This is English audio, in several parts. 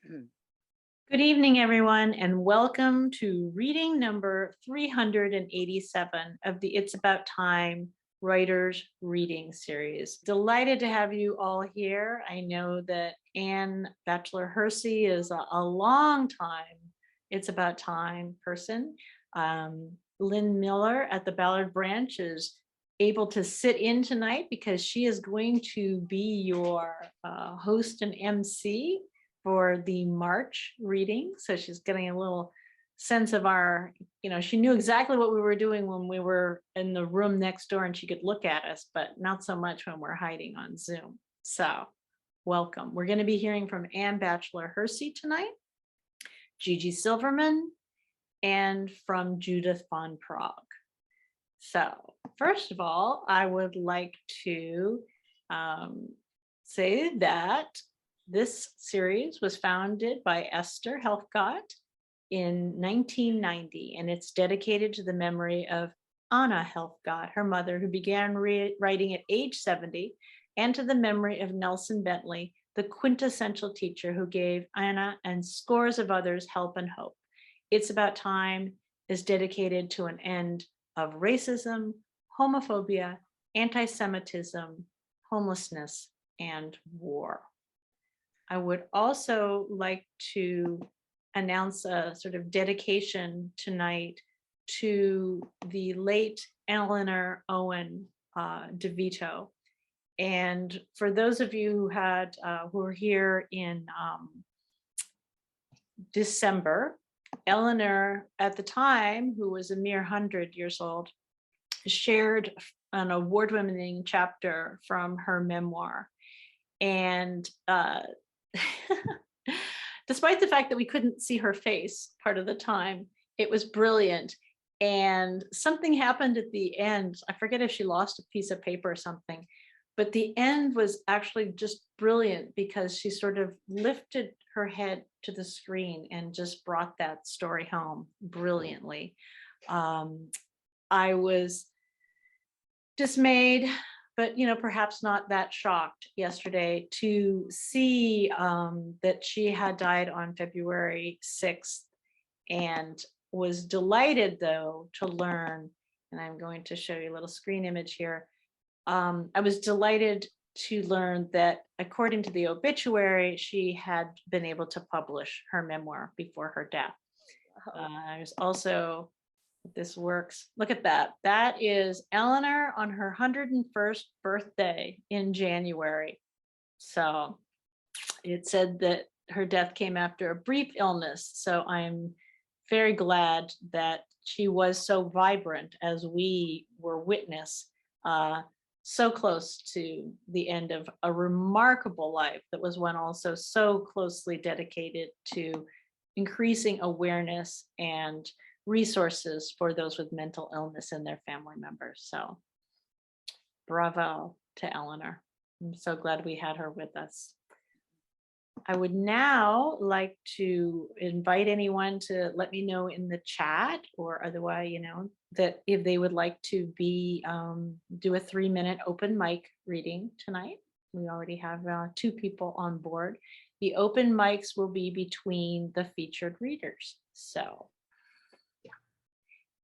Good evening, everyone, and welcome to reading number 387 of the It's About Time Writers Reading Series. Delighted to have you all here. I know that Anne Batchelor Hursey is a long time It's About Time person. Lynn Miller at the Ballard Branch is able to sit in tonight because she is going to be your host and MC for the March reading. So she's getting a little sense of our, she knew exactly what we were doing when we were in the room next door and she could look at us, but not so much when we're hiding on Zoom. So welcome. We're going to be hearing from Anne Batchelor Hursey tonight, Gigi Silverman, and from Judith Von Prague. So first of all, I would like to say that this series was founded by Esther Helfgott in 1990, and it's dedicated to the memory of Anna Helfgott, her mother, who began writing at age 70, and to the memory of Nelson Bentley, the quintessential teacher who gave Anna and scores of others help and hope. It's About Time is dedicated to an end of racism, homophobia, anti-Semitism, homelessness, and war. I would also like to announce a sort of dedication tonight to the late Eleanor Owen DeVito. And for those of you who were here in December, Eleanor, at the time, who was a mere 100 years old, shared an award-winning chapter from her memoir. And despite the fact that we couldn't see her face part of the time, it was brilliant. And something happened at the end. I forget if she lost a piece of paper or something, but the end was actually just brilliant because she sort of lifted her head to the screen and just brought that story home brilliantly. I was dismayed, but perhaps not that shocked yesterday to see that she had died on February 6th, and was delighted though to learn, and I'm going to show you a little screen image here. I was delighted to learn that according to the obituary, she had been able to publish her memoir before her death. I was also, this works. Look at that. That is Eleanor on her 101st birthday in January. So it said that her death came after a brief illness. So I'm very glad that she was so vibrant as we were witness, so close to the end of a remarkable life that was one also so closely dedicated to increasing awareness and resources for those with mental illness and their family members. So bravo to Eleanor. I'm so glad we had her with us. I would now like to invite anyone to let me know in the chat or otherwise, that if they would like to do a 3-minute open mic reading tonight. We already have 2 people on board. The open mics will be between the featured readers. So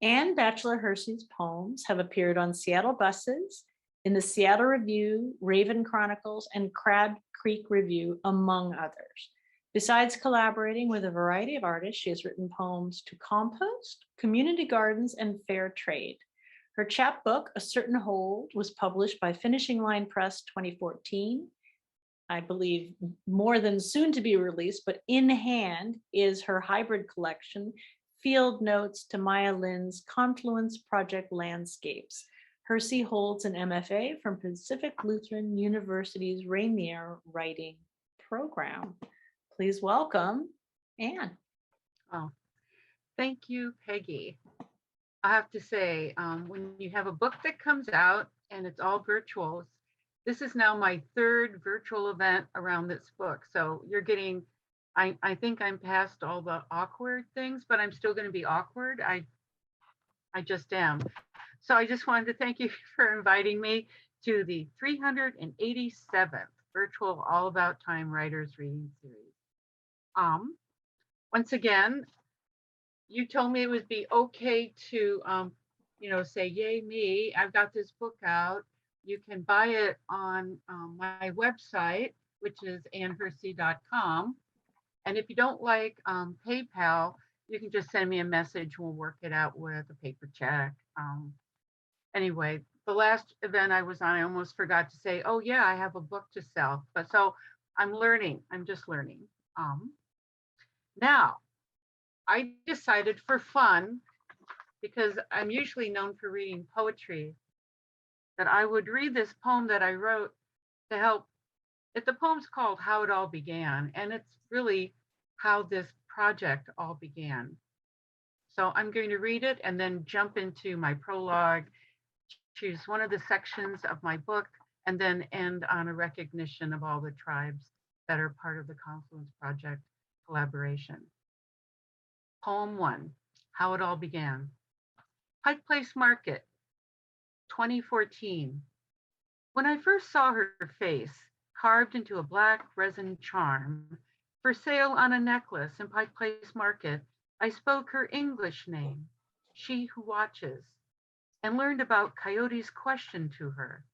Anne Batchelor Hursey's poems have appeared on Seattle buses, in the Seattle Review, Raven Chronicles, and Crab Creek Review, among others. Besides collaborating with a variety of artists, she has written poems to Compost, Community Gardens, and Fair Trade. Her chapbook, A Certain Hold, was published by Finishing Line Press 2014. I believe more than soon to be released, but in hand is her hybrid collection, Field Notes to Maya Lin's Confluence Project Landscapes. Hursey holds an MFA from Pacific Lutheran University's Rainier Writing Program. Please welcome Anne. Oh, thank you, Peggy. I have to say, when you have a book that comes out and it's all virtual, this is now my 3rd virtual event around this book. So you're getting, I think I'm past all the awkward things, but I'm still going to be awkward. I just am. So I just wanted to thank you for inviting me to the 387th virtual All About Time Writers Reading Series. Um, Once again, you told me it would be okay to, say, yay me, I've got this book out. You can buy it on my website, which is annhersey.com. And if you don't like PayPal, you can just send me a message. We'll work it out with a paper check. Anyway, the last event I was on, I almost forgot to say, oh yeah, I have a book to sell. But so I'm learning. I'm just learning. Now, I decided for fun, because I'm usually known for reading poetry, that I would read this poem that I wrote to help. The poem's called How It All Began, and it's really how this project all began. So I'm going to read it and then jump into my prologue, choose one of the sections of my book, and then end on a recognition of all the tribes that are part of the Confluence Project collaboration. Poem 1, How It All Began. Pike Place Market, 2014. When I first saw her face, carved into a black resin charm, for sale on a necklace in Pike Place Market, I spoke her English name, She Who Watches, and learned about Coyote's question to her,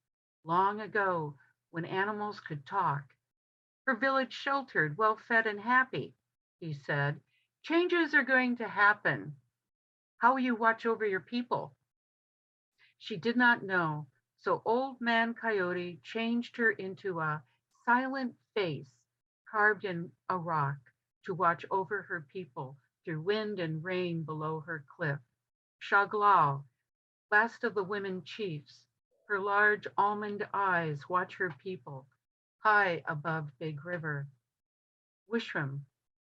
long ago when animals could talk. Her village sheltered, well-fed and happy, he said. Changes are going to happen. How will you watch over your people? She did not know, so old man Coyote changed her into a silent face carved in a rock to watch over her people through wind and rain below her cliff. Shaglal, last of the women chiefs, her large almond eyes watch her people high above Big River. Wishram,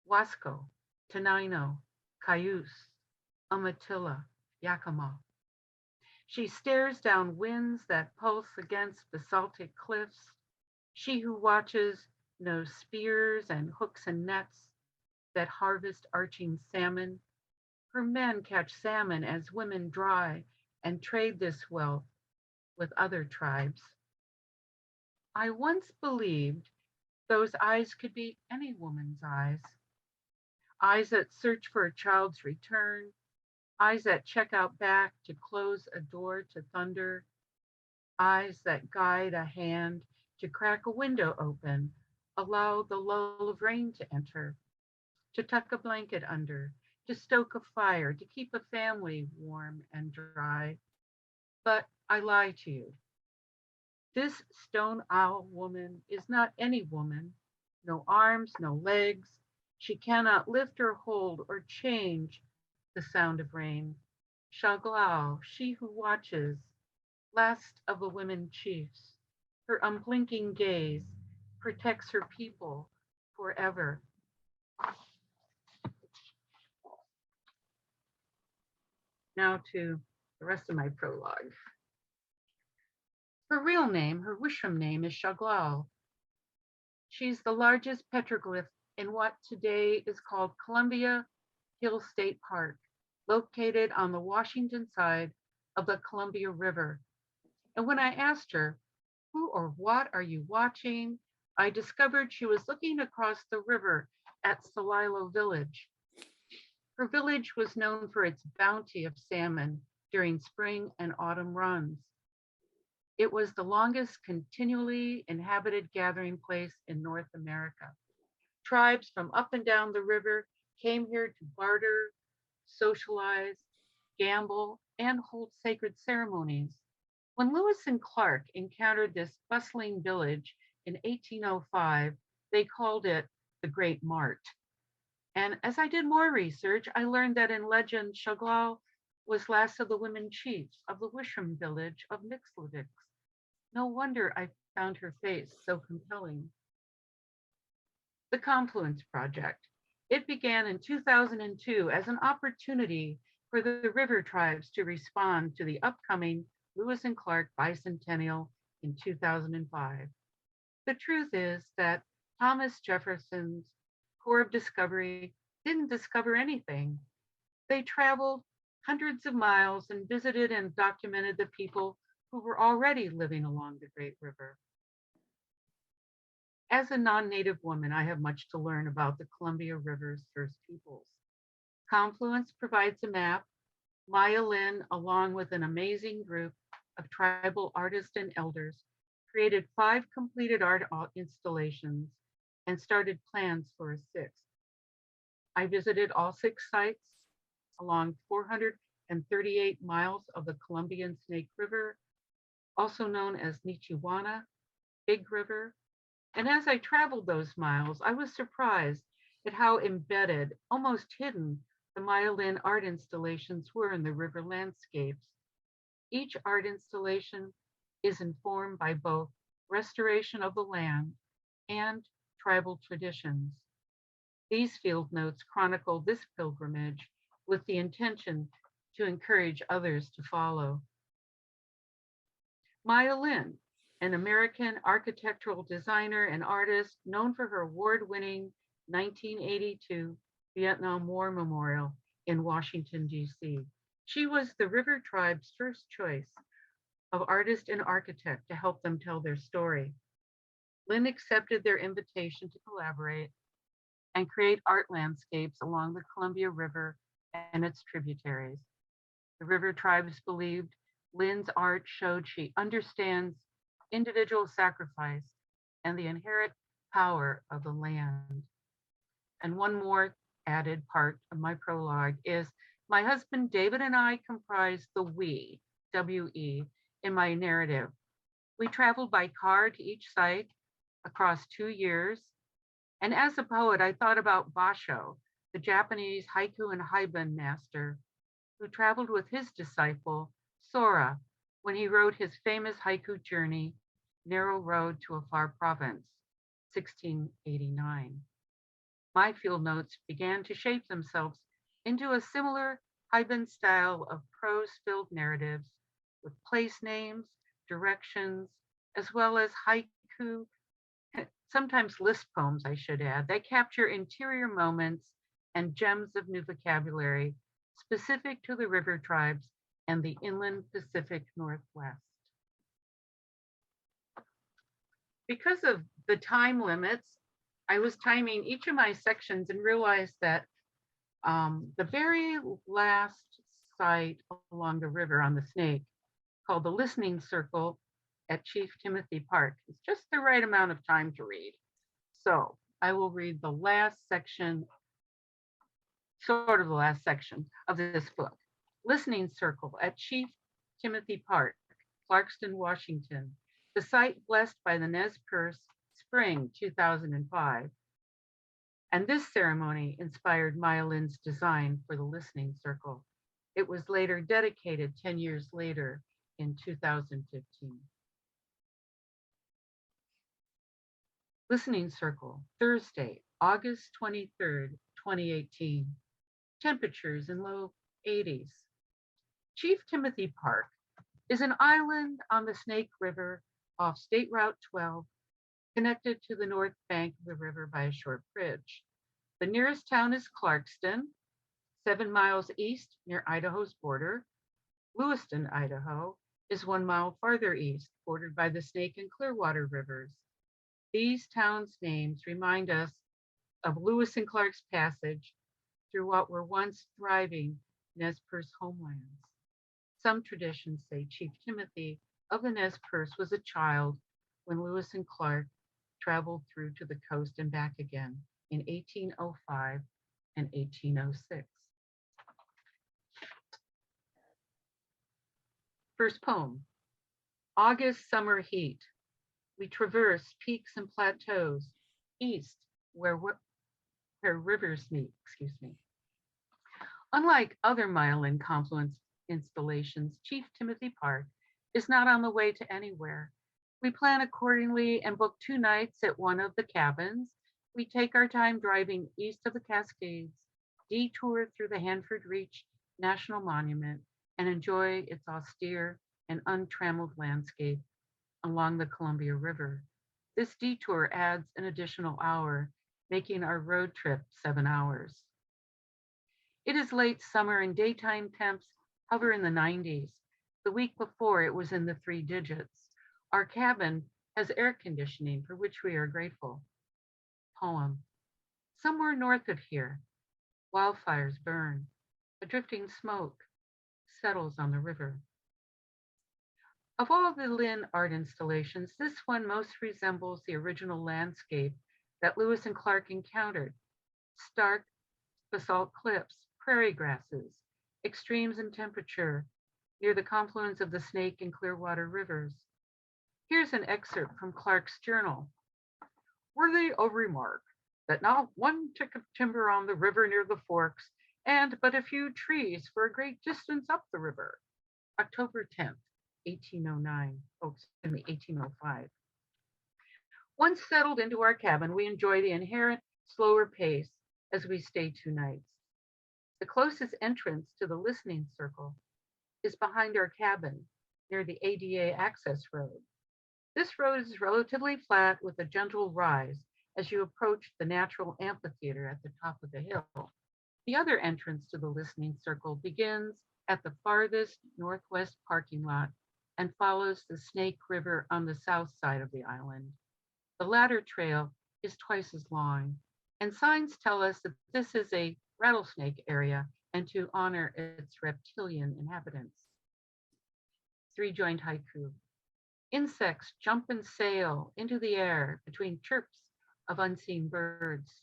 Wasco, Tenino, Cayuse, Umatilla, Yakima. She stares down winds that pulse against basaltic cliffs. She who watches knows spears and hooks and nets that harvest arching salmon. Her men catch salmon as women dry and trade this wealth with other tribes. I once believed those eyes could be any woman's eyes that search for a child's return, eyes that check out back to close a door to thunder, eyes that guide a hand to crack a window open, allow the lull of rain to enter, to tuck a blanket under, to stoke a fire, to keep a family warm and dry. But I lie to you. This stone owl woman is not any woman, no arms, no legs. She cannot lift or hold or change the sound of rain. Shaglal, she who watches, last of the women chiefs, her unblinking gaze protects her people forever. Now to the rest of my prologue. Her real name, her Wishram name, is Shaglal. She's the largest petroglyph in what today is called Columbia Hill State Park, located on the Washington side of the Columbia River. And when I asked her, who or what are you watching? I discovered she was looking across the river at Celilo Village. Her village was known for its bounty of salmon during spring and autumn runs. It was the longest continually inhabited gathering place in North America. Tribes from up and down the river came here to barter, socialize, gamble, and hold sacred ceremonies. When Lewis and Clark encountered this bustling village in 1805, they called it the Great Mart. And as I did more research, I learned that in legend, Shaglal was last of the women chiefs of the Wishram village of Mixlevix. No wonder I found her face so compelling. The Confluence Project. It began in 2002 as an opportunity for the river tribes to respond to the upcoming Lewis and Clark bicentennial in 2005. The truth is that Thomas Jefferson's Corps of Discovery didn't discover anything. They traveled hundreds of miles and visited and documented the people who were already living along the Great River. As a non-native woman, I have much to learn about the Columbia River's First Peoples. Confluence provides a map. Maya Lin, along with an amazing group of tribal artists and elders, created 5 completed art installations and started plans for a 6th. I visited all 6 sites along 438 miles of the Columbian Snake River, also known as Nichiwana, Big River. And as I traveled those miles, I was surprised at how embedded, almost hidden, the Maya Lin art installations were in the river landscapes. Each art installation is informed by both restoration of the land and tribal traditions. These field notes chronicle this pilgrimage with the intention to encourage others to follow. Maya Lin, an American architectural designer and artist known for her award-winning 1982 Vietnam War Memorial in Washington, D.C. She was the River Tribe's first choice of artist and architect to help them tell their story. Lin accepted their invitation to collaborate and create art landscapes along the Columbia River and its tributaries. The River Tribes believed Lin's art showed she understands individual sacrifice and the inherent power of the land. And one more added part of my prologue is my husband David and I comprise the we, W-E, in my narrative. We traveled by car to each site across 2 years. And as a poet, I thought about Basho, the Japanese haiku and haibun master, who traveled with his disciple, Sora, when he wrote his famous haiku journey, Narrow Road to a Far Province, 1689. My field notes began to shape themselves into a similar haibun style of prose-filled narratives with place names, directions, as well as haiku, sometimes list poems, I should add, that capture interior moments and gems of new vocabulary specific to the river tribes and the inland Pacific Northwest. Because of the time limits, I was timing each of my sections and realized that the very last site along the river on the Snake, called the Listening Circle at Chief Timothy Park, is just the right amount of time to read. So I will read the last section, sort of the last section of this book. Listening Circle at Chief Timothy Park, Clarkston, Washington, the site blessed by the Nez Perce, spring 2005. And this ceremony inspired Maya Lin's design for the Listening Circle. It was later dedicated 10 years later in 2015. Listening Circle, Thursday, August 23rd, 2018. Temperatures in low 80s. Chief Timothy Park is an island on the Snake River off State Route 12, connected to the north bank of the river by a short bridge. The nearest town is Clarkston, 7 miles east near Idaho's border. Lewiston, Idaho, is 1 mile farther east, bordered by the Snake and Clearwater rivers. These towns' names remind us of Lewis and Clark's passage through what were once thriving Nez Perce homelands. Some traditions say Chief Timothy of the Nez Perce was a child when Lewis and Clark traveled through to the coast and back again in 1805 and 1806. First poem, August Summer Heat. We traverse peaks and plateaus east where rivers meet, Unlike other Mile and Confluence installations, Chief Timothy Park is not on the way to anywhere. We plan accordingly and book 2 nights at one of the cabins. We take our time driving east of the Cascades, detour through the Hanford Reach National Monument, and enjoy its austere and untrammeled landscape along the Columbia River. This detour adds an additional hour, making our road trip 7 hours. It is late summer and daytime temps hover in the 90s. The week before, it was in the 3 digits. Our cabin has air conditioning for which we are grateful. Poem. Somewhere north of here, wildfires burn. A drifting smoke settles on the river. Of all the Lynn art installations, this one most resembles the original landscape that Lewis and Clark encountered. Stark basalt cliffs, prairie grasses, extremes in temperature near the confluence of the Snake and Clearwater rivers. Here's an excerpt from Clark's journal. Worthy of remark that not one tick of timber on the river near the forks, and but a few trees for a great distance up the river. October 10th, 1809, 1805. Once settled into our cabin, we enjoy the inherent slower pace as we stay 2 nights. The closest entrance to the listening circle is behind our cabin near the ADA access road. This road is relatively flat with a gentle rise as you approach the natural amphitheater at the top of the hill. The other entrance to the listening circle begins at the farthest northwest parking lot and follows the Snake River on the south side of the island. The latter trail is twice as long, and signs tell us that this is a rattlesnake area and to honor its reptilian inhabitants. 3-joined haiku. Insects jump and sail into the air between chirps of unseen birds.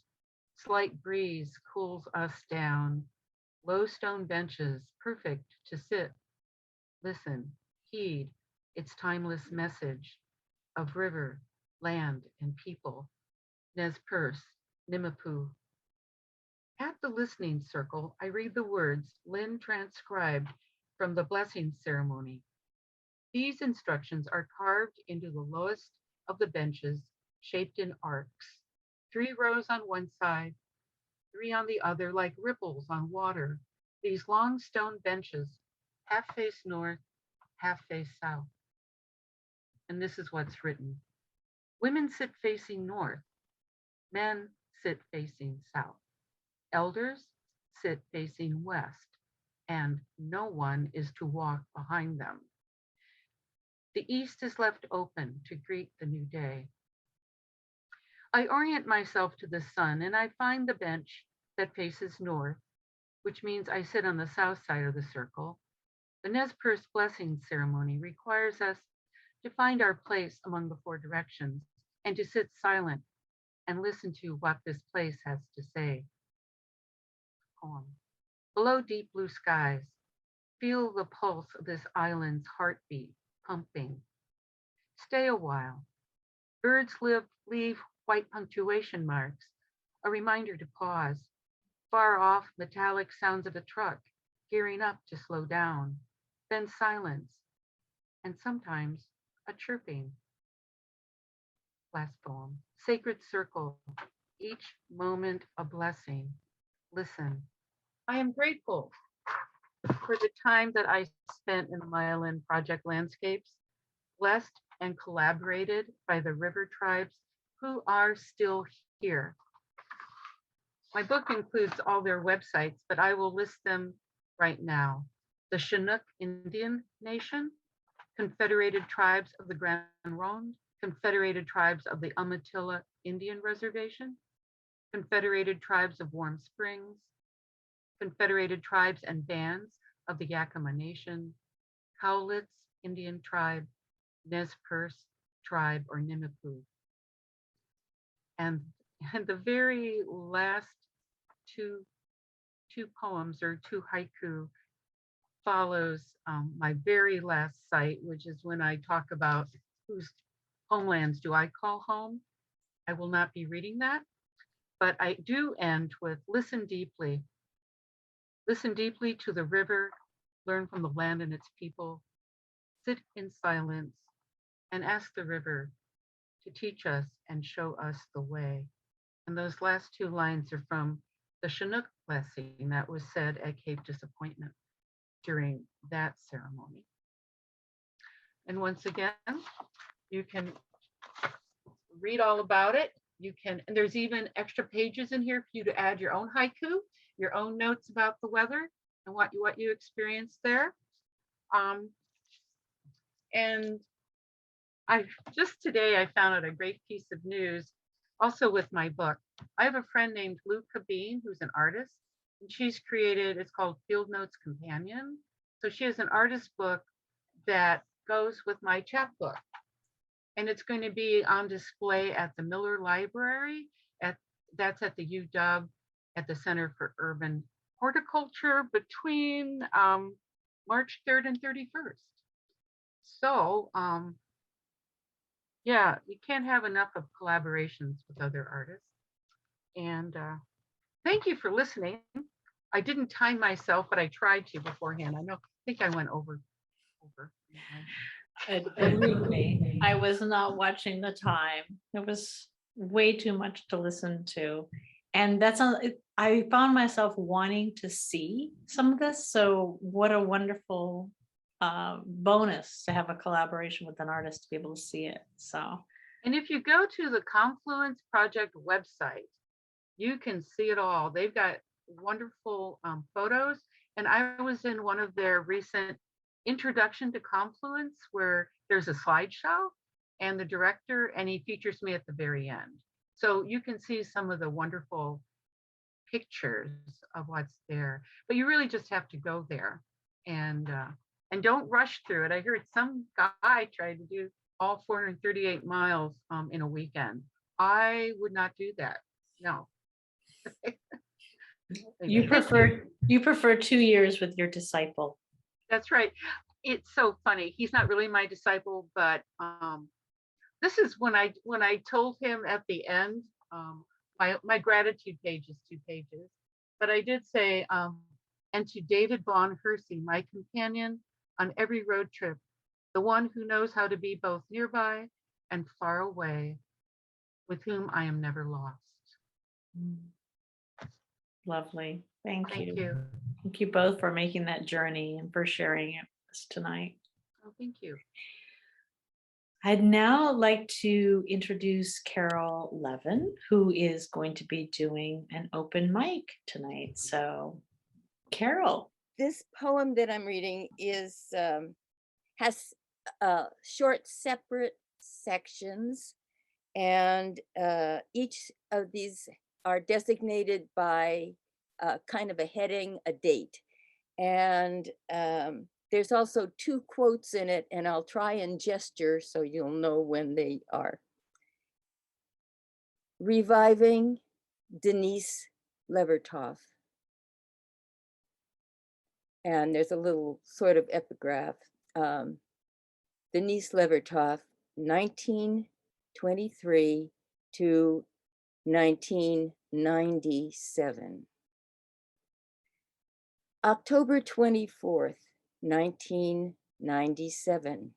Slight breeze cools us down. Low stone benches, perfect to sit. Listen, heed its timeless message of river, land, and people. Nez Perce, Nimipu. At the listening circle, I read the words Lynn transcribed from the blessing ceremony. These instructions are carved into the lowest of the benches, shaped in arcs. 3 rows on one side, 3 on the other, like ripples on water. These long stone benches, half face north, half face south. And this is what's written. Women sit facing north. Men sit facing south. Elders sit facing west, and no one is to walk behind them. The east is left open to greet the new day. I orient myself to the sun, and I find the bench that faces north, which means I sit on the south side of the circle. The Nez Perce blessing ceremony requires us to find our place among the 4 directions and to sit silent and listen to what this place has to say. Poem. Below deep blue skies, feel the pulse of this island's heartbeat pumping. Stay a while. Birds leave white punctuation marks, a reminder to pause. Far off, metallic sounds of a truck gearing up to slow down, then silence, and sometimes a chirping. Last poem. Sacred circle, each moment a blessing. Listen. I am grateful for the time that I spent in the Myelin Project landscapes, blessed and collaborated by the river tribes who are still here. My book includes all their websites, but I will list them right now. The Chinook Indian Nation, Confederated Tribes of the Grand Ronde, Confederated Tribes of the Umatilla Indian Reservation, Confederated Tribes of Warm Springs, Confederated Tribes and Bands of the Yakima Nation, Cowlitz Indian Tribe, Nez Perce Tribe or Nimipu. And the very last two poems or 2 haiku follows my very last site, which is when I talk about whose homelands do I call home. I will not be reading that, but I do end with listen deeply. Listen deeply to the river, learn from the land and its people, sit in silence, and ask the river to teach us and show us the way. And those last 2 lines are from the Chinook blessing that was said at Cape Disappointment during that ceremony. And once again, you can read all about it. And there's even extra pages in here for you to add your own haiku, your own notes about the weather and what you experienced there. And I just today I found out a great piece of news also with my book. I have a friend named Luke Cabine who's an artist, and she's created, it's called Field Notes Companion. So she has an artist book that goes with my chapbook, and it's going to be on display at the Miller Library at that's at the UW at the Center for Urban Horticulture between March 3rd and 31st. So yeah, you can't have enough of collaborations with other artists. And thank you for listening. I didn't time myself, but I tried to beforehand. I think I went over. Believe me, I was not watching the time. It was way too much to listen to. And I found myself wanting to see some of this. So what a wonderful bonus to have a collaboration with an artist to be able to see it. So, and if you go to the Confluence Project website, you can see it all. They've got wonderful photos. And I was in one of their recent introduction to Confluence where there's a slideshow and the director, and he features me at the very end. So you can see some of the wonderful pictures of what's there, but you really just have to go there and don't rush through it. I heard some guy tried to do all 438 miles in a weekend. I would not do that. No. you prefer 2 years with your disciple. That's right. It's so funny. He's not really my disciple, but this is when I told him at the end, my gratitude page is 2 pages, but I did say, and to David Von Hersey, my companion on every road trip, the one who knows how to be both nearby and far away, with whom I am never lost. Lovely. Thank you. Thank you. Thank you both for making that journey and for sharing it with us tonight. Oh, thank you. I'd now like to introduce Carol Levin, who is going to be doing an open mic tonight. So, Carol. This poem that I'm reading has short separate sections, and each of these are designated by kind of a heading, a date. And there's also 2 quotes in it, and I'll try and gesture so you'll know when they are. Reviving Denise Levertov. And there's a little sort of epigraph. Denise Levertov, 1923 to 1997. October 24th, 1997.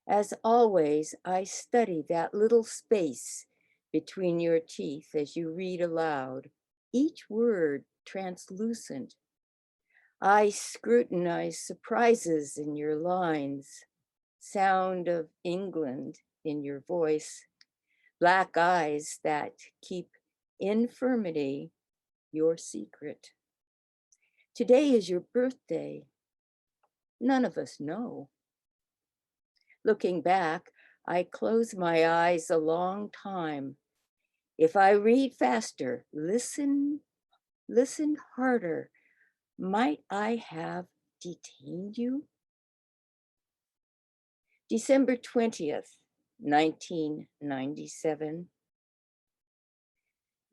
As always, I study that little space between your teeth as you read aloud, each word translucent. I scrutinize surprises in your lines, sound of England in your voice, black eyes that keep infirmity your secret. Today is your birthday. None of us know. Looking back, I close my eyes a long time. If I read faster, listen harder, might I have detained you? December 20th, 1997.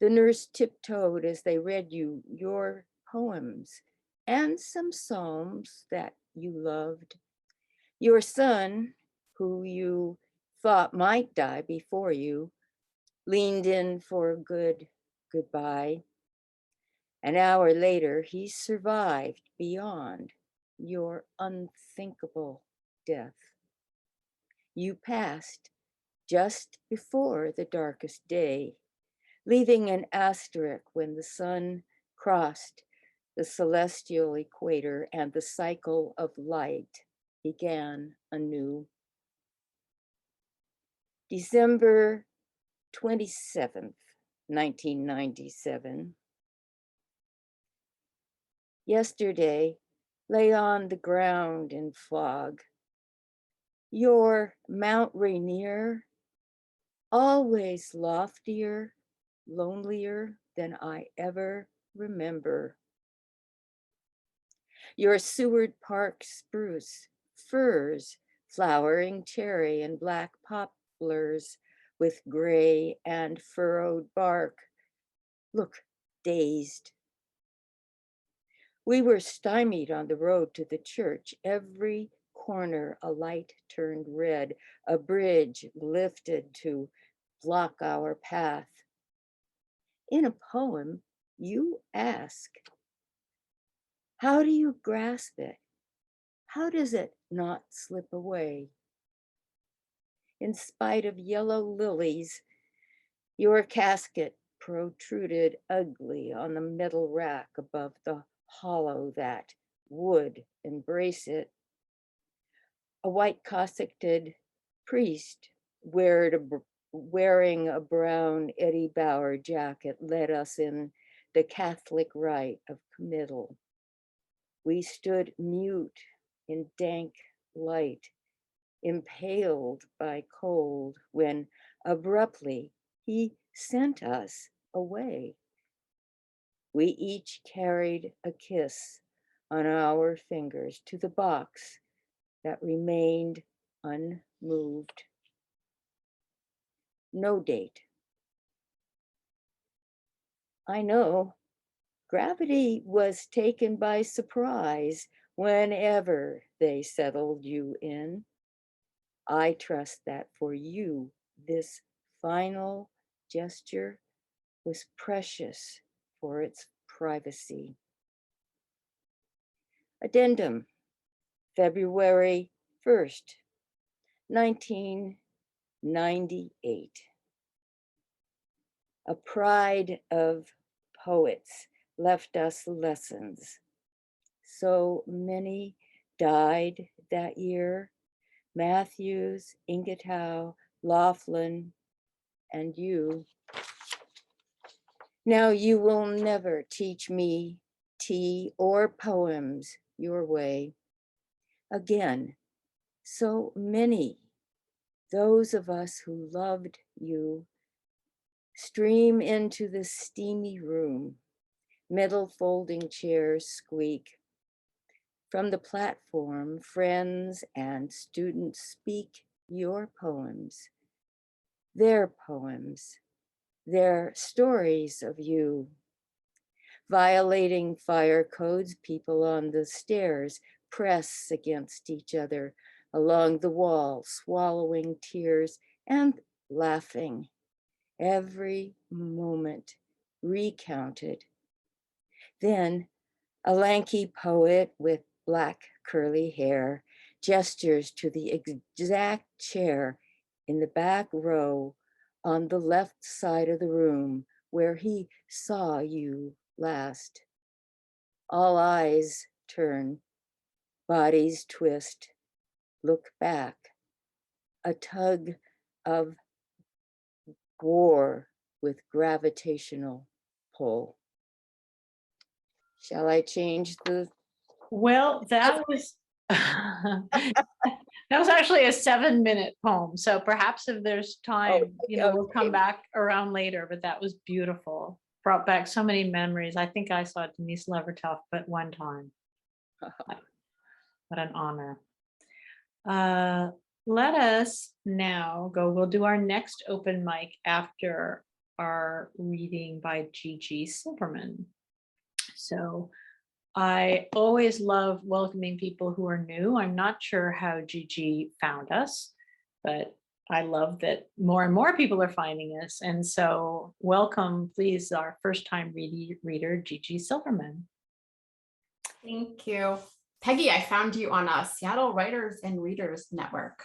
The nurse tiptoed as they read you your poems and some psalms that you loved. Your son, who you thought might die before you, leaned in for a good goodbye. An hour later, he survived beyond your unthinkable death. You passed just before the darkest day, leaving an asterisk when the sun crossed the celestial equator and the cycle of light began anew. December 27th, 1997. Yesterday lay on the ground in fog. Your Mount Rainier, always loftier, lonelier than I ever remember. Your Seward Park spruce, firs, flowering cherry and black poplars with gray and furrowed bark look dazed. We were stymied on the road to the church. Every corner a light turned red, a bridge lifted to block our path. In a poem, you ask, how do you grasp it? How does it not slip away? In spite of yellow lilies, your casket protruded ugly on the metal rack above the hollow that would embrace it. A white cassocked priest wearing a brown Eddie Bauer jacket led us in the Catholic rite of committal. We stood mute in dank light, impaled by cold, when abruptly he sent us away. We each carried a kiss on our fingers to the box that remained unmoved. No date. I know gravity was taken by surprise whenever they settled you in. I trust that for you, this final gesture was precious for its privacy. Addendum, February 1st, 1998. A pride of poets left us lessons. So many died that year. Matthews, Ingetau, Laughlin, and you. Now you will never teach me tea or poems your way. Again, so many, those of us who loved you, stream into the steamy room. Metal folding chairs squeak. From the platform, friends and students speak your poems, their stories of you. Violating fire codes, people on the stairs press against each other along the wall, swallowing tears and laughing. Every moment recounted. Then a lanky poet with black curly hair gestures to the exact chair in the back row on the left side of the room where he saw you last. All eyes turn, bodies twist, look back. A tug of war with gravitational pull. Shall I change the? Well, that was that was actually a 7-minute poem. So perhaps if there's time, we'll come back around later, but that was beautiful. Brought back so many memories. I think I saw Denise Levertov but one time. What an honor. Let us now go. We'll do our next open mic after our reading by Gigi Silverman. So I always love welcoming people who are new. I'm not sure how Gigi found us, but I love that more and more people are finding us. And so welcome, please, our first time reader, Gigi Silverman. Thank you. Peggy, I found you on a Seattle Writers and Readers Network.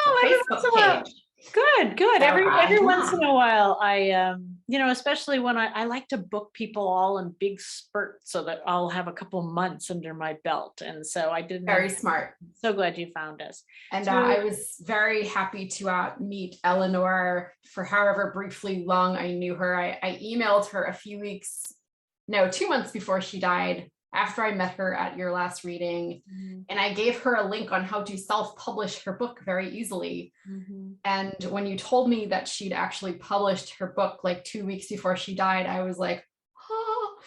Oh, every once in a while. Good. So, Every once in a while, I, especially when I like to book people all in big spurts so that I'll have a couple months under my belt. And so I didn't. Very smart. So glad you found us. And So, I was very happy to meet Eleanor for however briefly long I knew her. I emailed her 2 months before she died after I met her at your last reading, Mhm. and I gave her a link on how to self-publish her book very easily. Mhm. And when you told me that she'd actually published her book like 2 weeks before she died, I was like, oh,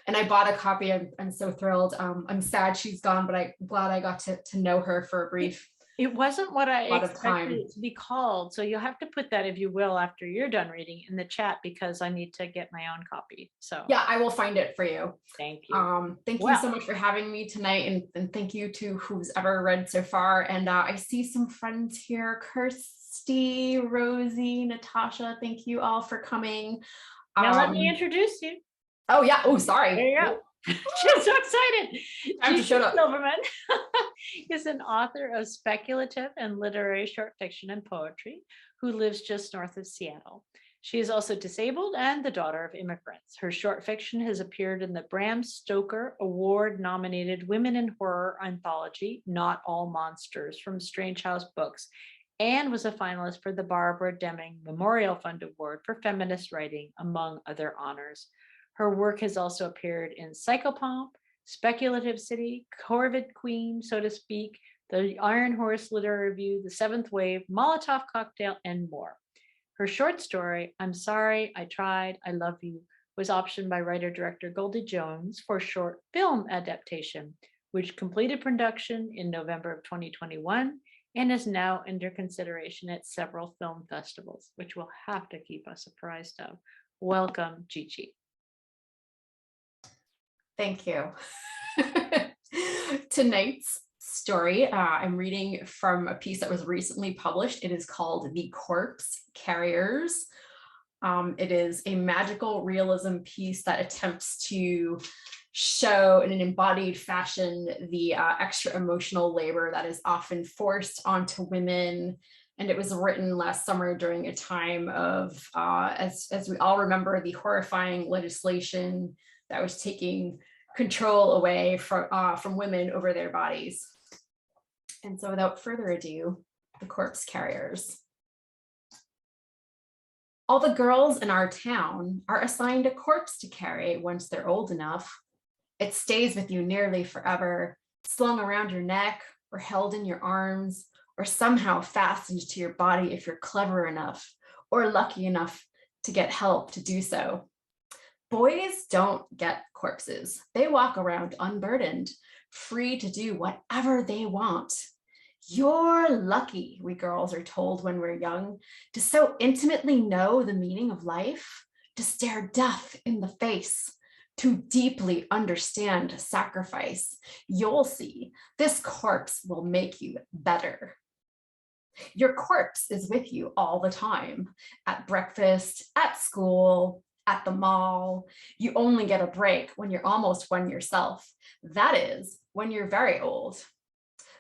and I bought a copy. I'm so thrilled. I'm sad she's gone, but I'm glad I got to know her for a brief It wasn't what I lot of expected time. it to be called. So you'll have to put that, if you will, after you're done reading in the chat, because I need to get my own copy. So Yeah, I will find it for you. thank you. Thank you Well. so much for having me tonight, and thank you to who's ever read so far. And I see some friends here, Kirsty, Rosie, Natasha. Thank you all for coming. Now let me introduce you. Oh yeah. Oh, sorry. There you go. She's so excited. Time to shut up. Silverman is an author of speculative and literary short fiction and poetry who lives just north of Seattle. She is also disabled and the daughter of immigrants. Her short fiction has appeared in the Bram Stoker Award-nominated Women in Horror anthology, Not All Monsters, from Strange House Books, and was a finalist for the Barbara Deming Memorial Fund Award for Feminist Writing, among other honors. Her work has also appeared in Psychopomp, Speculative City, Corvid Queen, so to speak, the Iron Horse Literary Review, The Seventh Wave, Molotov Cocktail, and more. Her short story, I'm Sorry, I Tried, I Love You, was optioned by writer-director Goldie Jones for short film adaptation, which completed production in November of 2021 and is now under consideration at several film festivals, which we'll have to keep us apprised of. Welcome, Chi-Chi. Thank you. Tonight's story, I'm reading from a piece that was recently published. It is called The Corpse Carriers. It is a magical realism piece that attempts to show in an embodied fashion the extra emotional labor that is often forced onto women. And it was written last summer during a time of, as we all remember, the horrifying legislation that was taking control away from women over their bodies. And so without further ado, The Corpse Carriers. All the girls in our town are assigned a corpse to carry once they're old enough. It stays with you nearly forever, slung around your neck or held in your arms, or somehow fastened to your body if you're clever enough or lucky enough to get help to do so. Boys don't get corpses. They walk around unburdened, free to do whatever they want. You're lucky, we girls are told when we're young, to so intimately know the meaning of life, to stare death in the face, to deeply understand sacrifice. You'll see, this corpse will make you better. Your corpse is with you all the time, at breakfast, at school, at the mall. You only get a break when you're almost one yourself. That is, when you're very old.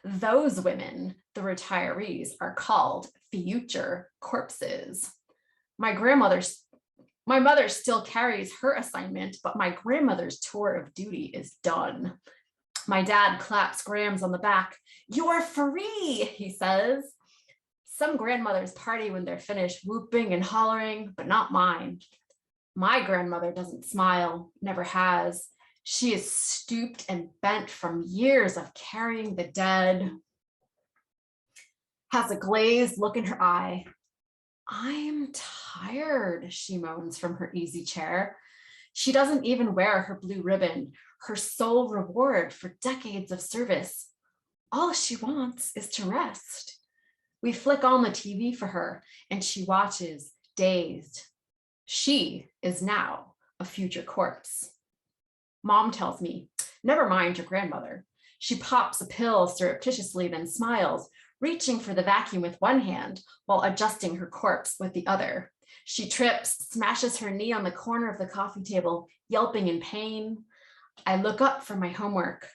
Those women, the retirees, are called future corpses. My mother still carries her assignment, but my grandmother's tour of duty is done. My dad claps Grams on the back. You're free, he says. Some grandmothers party when they're finished whooping and hollering, but not mine. My grandmother doesn't smile, never has. She is stooped and bent from years of carrying the dead. Has a glazed look in her eye. I'm tired, she moans from her easy chair. She doesn't even wear her blue ribbon, her sole reward for decades of service. All she wants is to rest. We flick on the TV for her, and she watches, dazed. She is now a future corpse. Mom tells me, never mind your grandmother. She pops a pill surreptitiously, then smiles, reaching for the vacuum with one hand while adjusting her corpse with the other. She trips, smashes her knee on the corner of the coffee table, yelping in pain. I look up from my homework.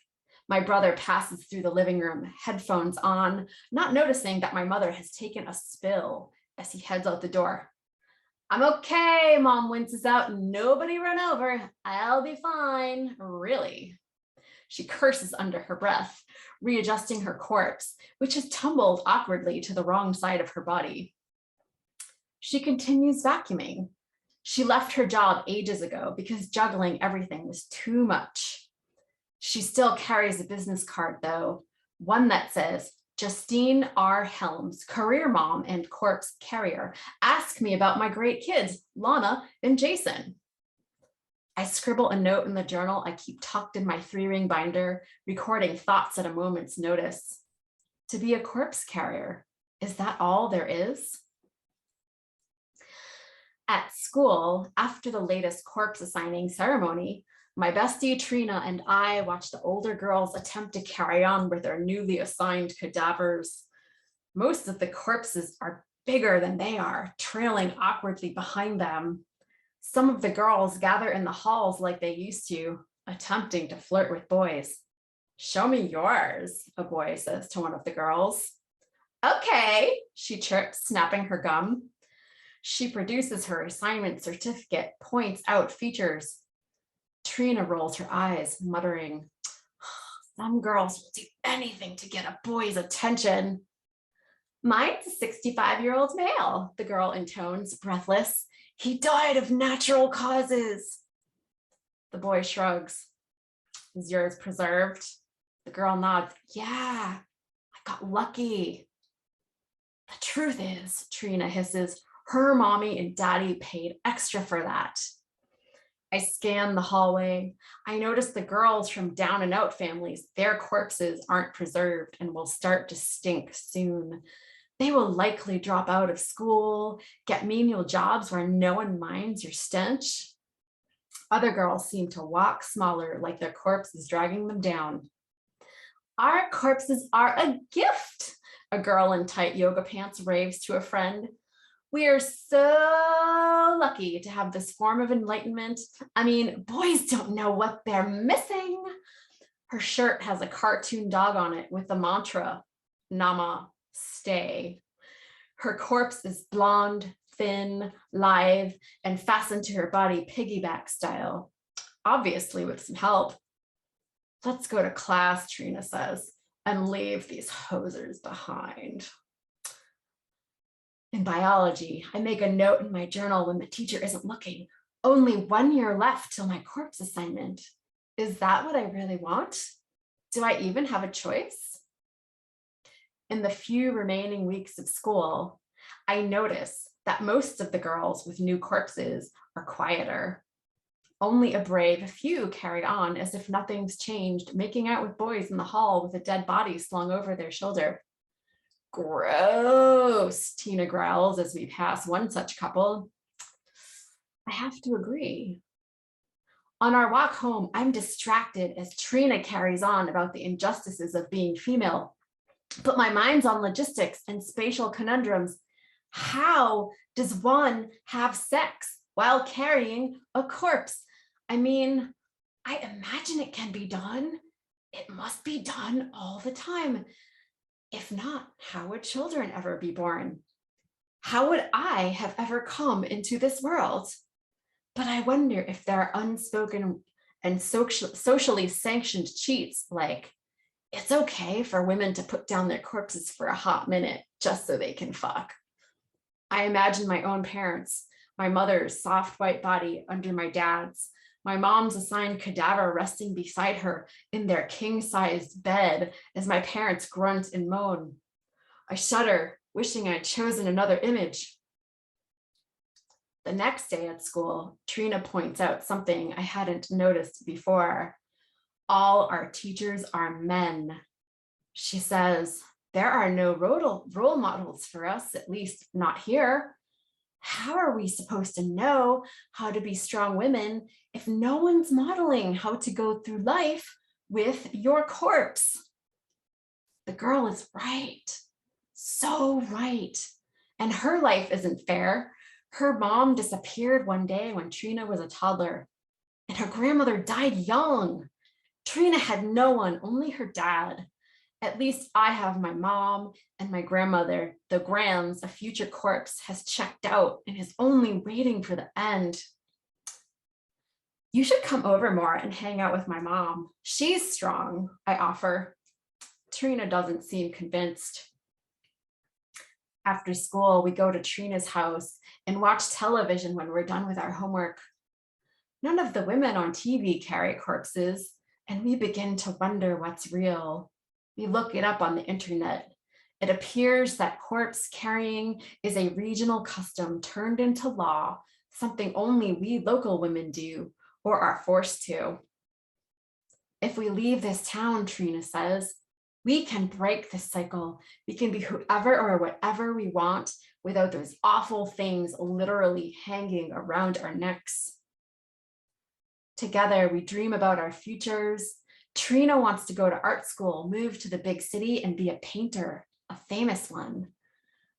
My brother passes through the living room, headphones on, not noticing that my mother has taken a spill as he heads out the door. I'm okay, Mom winces out. Nobody run over. I'll be fine. Really? She curses under her breath, readjusting her corpse, which has tumbled awkwardly to the wrong side of her body. She continues vacuuming. She left her job ages ago because juggling everything was too much. She still carries a business card though, one that says, Justine R. Helms, career mom and corpse carrier. Ask me about my great kids, Lana and Jason. I scribble a note in the journal I keep tucked in my 3-ring binder, recording thoughts at a moment's notice. To be a corpse carrier, is that all there is? At school, after the latest corpse assigning ceremony, my bestie Trina and I watched the older girls attempt to carry on with their newly assigned cadavers. Most of the corpses are bigger than they are, trailing awkwardly behind them. Some of the girls gather in the halls like they used to, attempting to flirt with boys. Show me yours, a boy says to one of the girls. Okay, she chirps, snapping her gum. She produces her assignment certificate, points out features. Trina rolls her eyes, muttering, some girls will do anything to get a boy's attention. Mine's a 65-year-old male, the girl intones, breathless. He died of natural causes. The boy shrugs. Is yours preserved? The girl nods. Yeah, I got lucky. The truth is, Trina hisses, her mommy and daddy paid extra for that. I scan the hallway. I notice the girls from down and out families, their corpses aren't preserved and will start to stink soon. They will likely drop out of school, get menial jobs where no one minds your stench. Other girls seem to walk smaller, like their corpse is dragging them down. Our corpses are a gift, a girl in tight yoga pants raves to a friend. We are so lucky to have this form of enlightenment. I mean, boys don't know what they're missing. Her shirt has a cartoon dog on it with the mantra, Namaste. Her corpse is blonde, thin, lithe, and fastened to her body piggyback style, obviously with some help. Let's go to class, Trina says, and leave these hosers behind. In biology, I make a note in my journal when the teacher isn't looking. Only 1 year left till my corpse assignment. Is that what I really want? Do I even have a choice? In the few remaining weeks of school, I notice that most of the girls with new corpses are quieter. Only a brave few carry on as if nothing's changed, making out with boys in the hall with a dead body slung over their shoulder. Gross, Tina growls as we pass one such couple. I have to agree. On our walk home, I'm distracted as Trina carries on about the injustices of being female, but my mind's on logistics and spatial conundrums. How does one have sex while carrying a corpse? I mean, I imagine it can be done. It must be done all the time. If not, how would children ever be born? How would I have ever come into this world? But I wonder if there are unspoken and socially sanctioned cheats, like it's okay for women to put down their corpses for a hot minute just so they can fuck. I imagine my own parents, my mother's soft white body under my dad's, my mom's assigned cadaver resting beside her in their king-sized bed as my parents grunt and moan. I shudder, wishing I'd chosen another image. The next day at school, Trina points out something I hadn't noticed before. All our teachers are men. She says, there are no role models for us, at least not here. How are we supposed to know how to be strong women if no one's modeling how to go through life with your corpse? The girl is right, so right. And her life isn't fair. Her mom disappeared one day when Trina was a toddler, and her grandmother died young. Trina had no one, only her dad. At least I have my mom and my grandmother. The Grams, a future corpse, has checked out and is only waiting for the end. You should come over more and hang out with my mom. She's strong, I offer. Trina doesn't seem convinced. After school, we go to Trina's house and watch television when we're done with our homework. None of the women on TV carry corpses. and we begin to wonder what's real. We look it up on the internet. It appears that corpse carrying is a regional custom turned into law, something only we local women do or are forced to. If we leave this town, Trina says, we can break this cycle. We can be whoever or whatever we want without those awful things literally hanging around our necks. Together, we dream about our futures. Trina wants to go to art school, move to the big city, and be a painter, a famous one.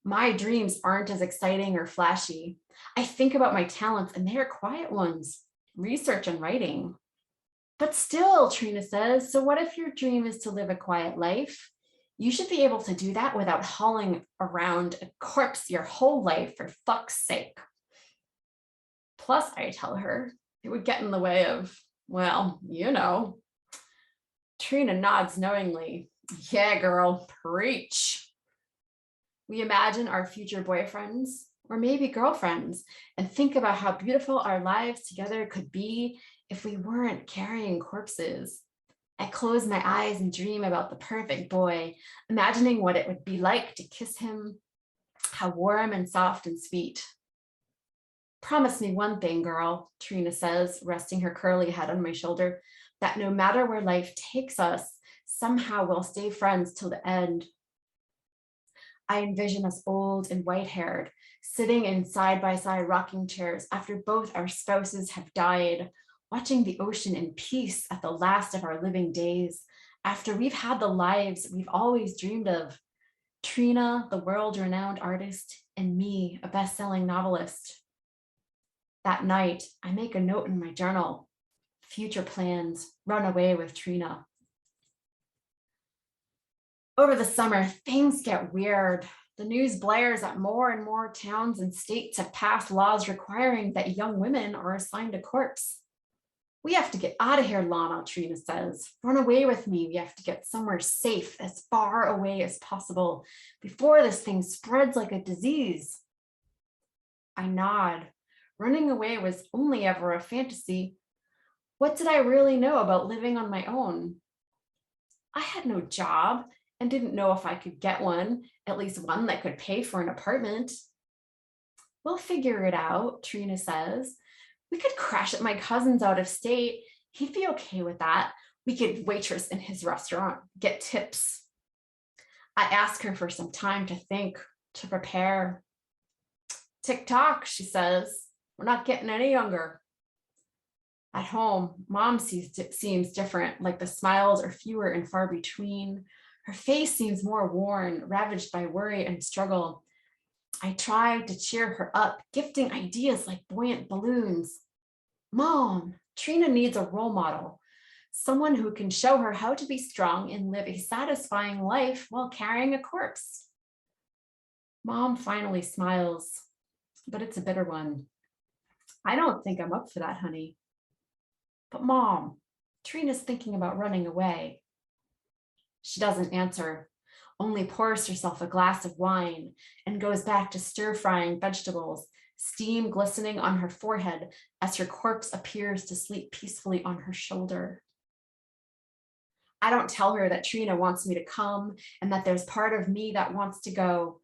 My dreams aren't as exciting or flashy. I think about my talents, and they are quiet ones, research and writing. But still, Trina says, so what if your dream is to live a quiet life? You should be able to do that without hauling around a corpse your whole life, for fuck's sake. Plus, I tell her, it would get in the way of, well, you know. Trina nods knowingly. Yeah, girl, preach. We imagine our future boyfriends, or maybe girlfriends, and think about how beautiful our lives together could be if we weren't carrying corpses. I close my eyes and dream about the perfect boy, imagining what it would be like to kiss him, how warm and soft and sweet. Promise me one thing, girl, Trina says, resting her curly head on my shoulder, that no matter where life takes us, somehow we'll stay friends till the end. I envision us old and white-haired, sitting in side-by-side rocking chairs after both our spouses have died, watching the ocean in peace at the last of our living days, after we've had the lives we've always dreamed of. Trina, the world-renowned artist, and me, a best-selling novelist. That night, I make a note in my journal. Future plans, run away with Trina. Over the summer, things get weird. The news blares that more and more towns and states have passed laws requiring that young women are assigned a corpse. We have to get out of here, Lana, Trina says. Run away with me. We have to get somewhere safe, as far away as possible, before this thing spreads like a disease. I nod. Running away was only ever a fantasy. What did I really know about living on my own? I had no job and didn't know if I could get one, at least one that could pay for an apartment. We'll figure it out, Trina says. We could crash at my cousin's out of state. He'd be okay with that. We could waitress in his restaurant, get tips. I ask her for some time to think, to prepare. Tick-tock, she says. We're not getting any younger. At home, Mom seems different, like the smiles are fewer and far between. Her face seems more worn, ravaged by worry and struggle. I try to cheer her up, gifting ideas like buoyant balloons. Mom, Trina needs a role model, someone who can show her how to be strong and live a satisfying life while carrying a corpse. Mom finally smiles, but it's a bitter one. I don't think I'm up for that, honey. But Mom, Trina's thinking about running away. She doesn't answer, only pours herself a glass of wine and goes back to stir-frying vegetables, steam glistening on her forehead as her corpse appears to sleep peacefully on her shoulder. I don't tell her that Trina wants me to come and that there's part of me that wants to go,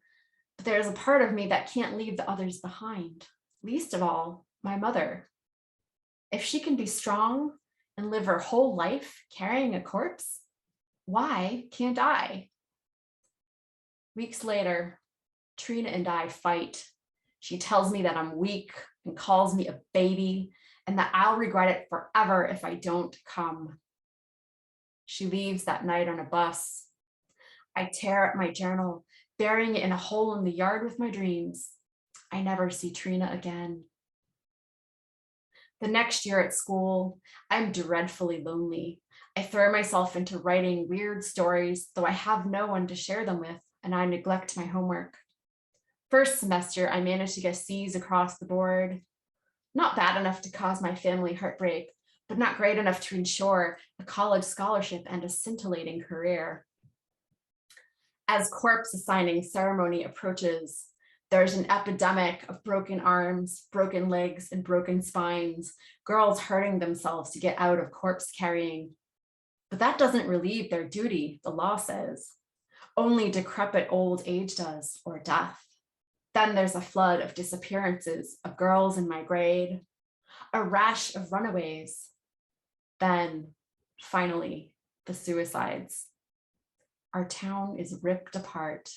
but there's a part of me that can't leave the others behind, least of all, my mother. If she can be strong and live her whole life carrying a corpse, why can't I? Weeks later, Trina and I fight. She tells me that I'm weak and calls me a baby and that I'll regret it forever if I don't come. She leaves that night on a bus. I tear at my journal, burying it in a hole in the yard with my dreams. I never see Trina again. The next year at school, I'm dreadfully lonely. I throw myself into writing weird stories, though I have no one to share them with, and I neglect my homework. First semester, I managed to get C's across the board. Not bad enough to cause my family heartbreak, but not great enough to ensure a college scholarship and a scintillating career. As corpse assigning ceremony approaches, there's an epidemic of broken arms, broken legs, and broken spines, girls hurting themselves to get out of corpse carrying. But that doesn't relieve their duty, the law says. Only decrepit old age does, or death. Then there's a flood of disappearances of girls in my grade, a rash of runaways. Then, finally, the suicides. Our town is ripped apart.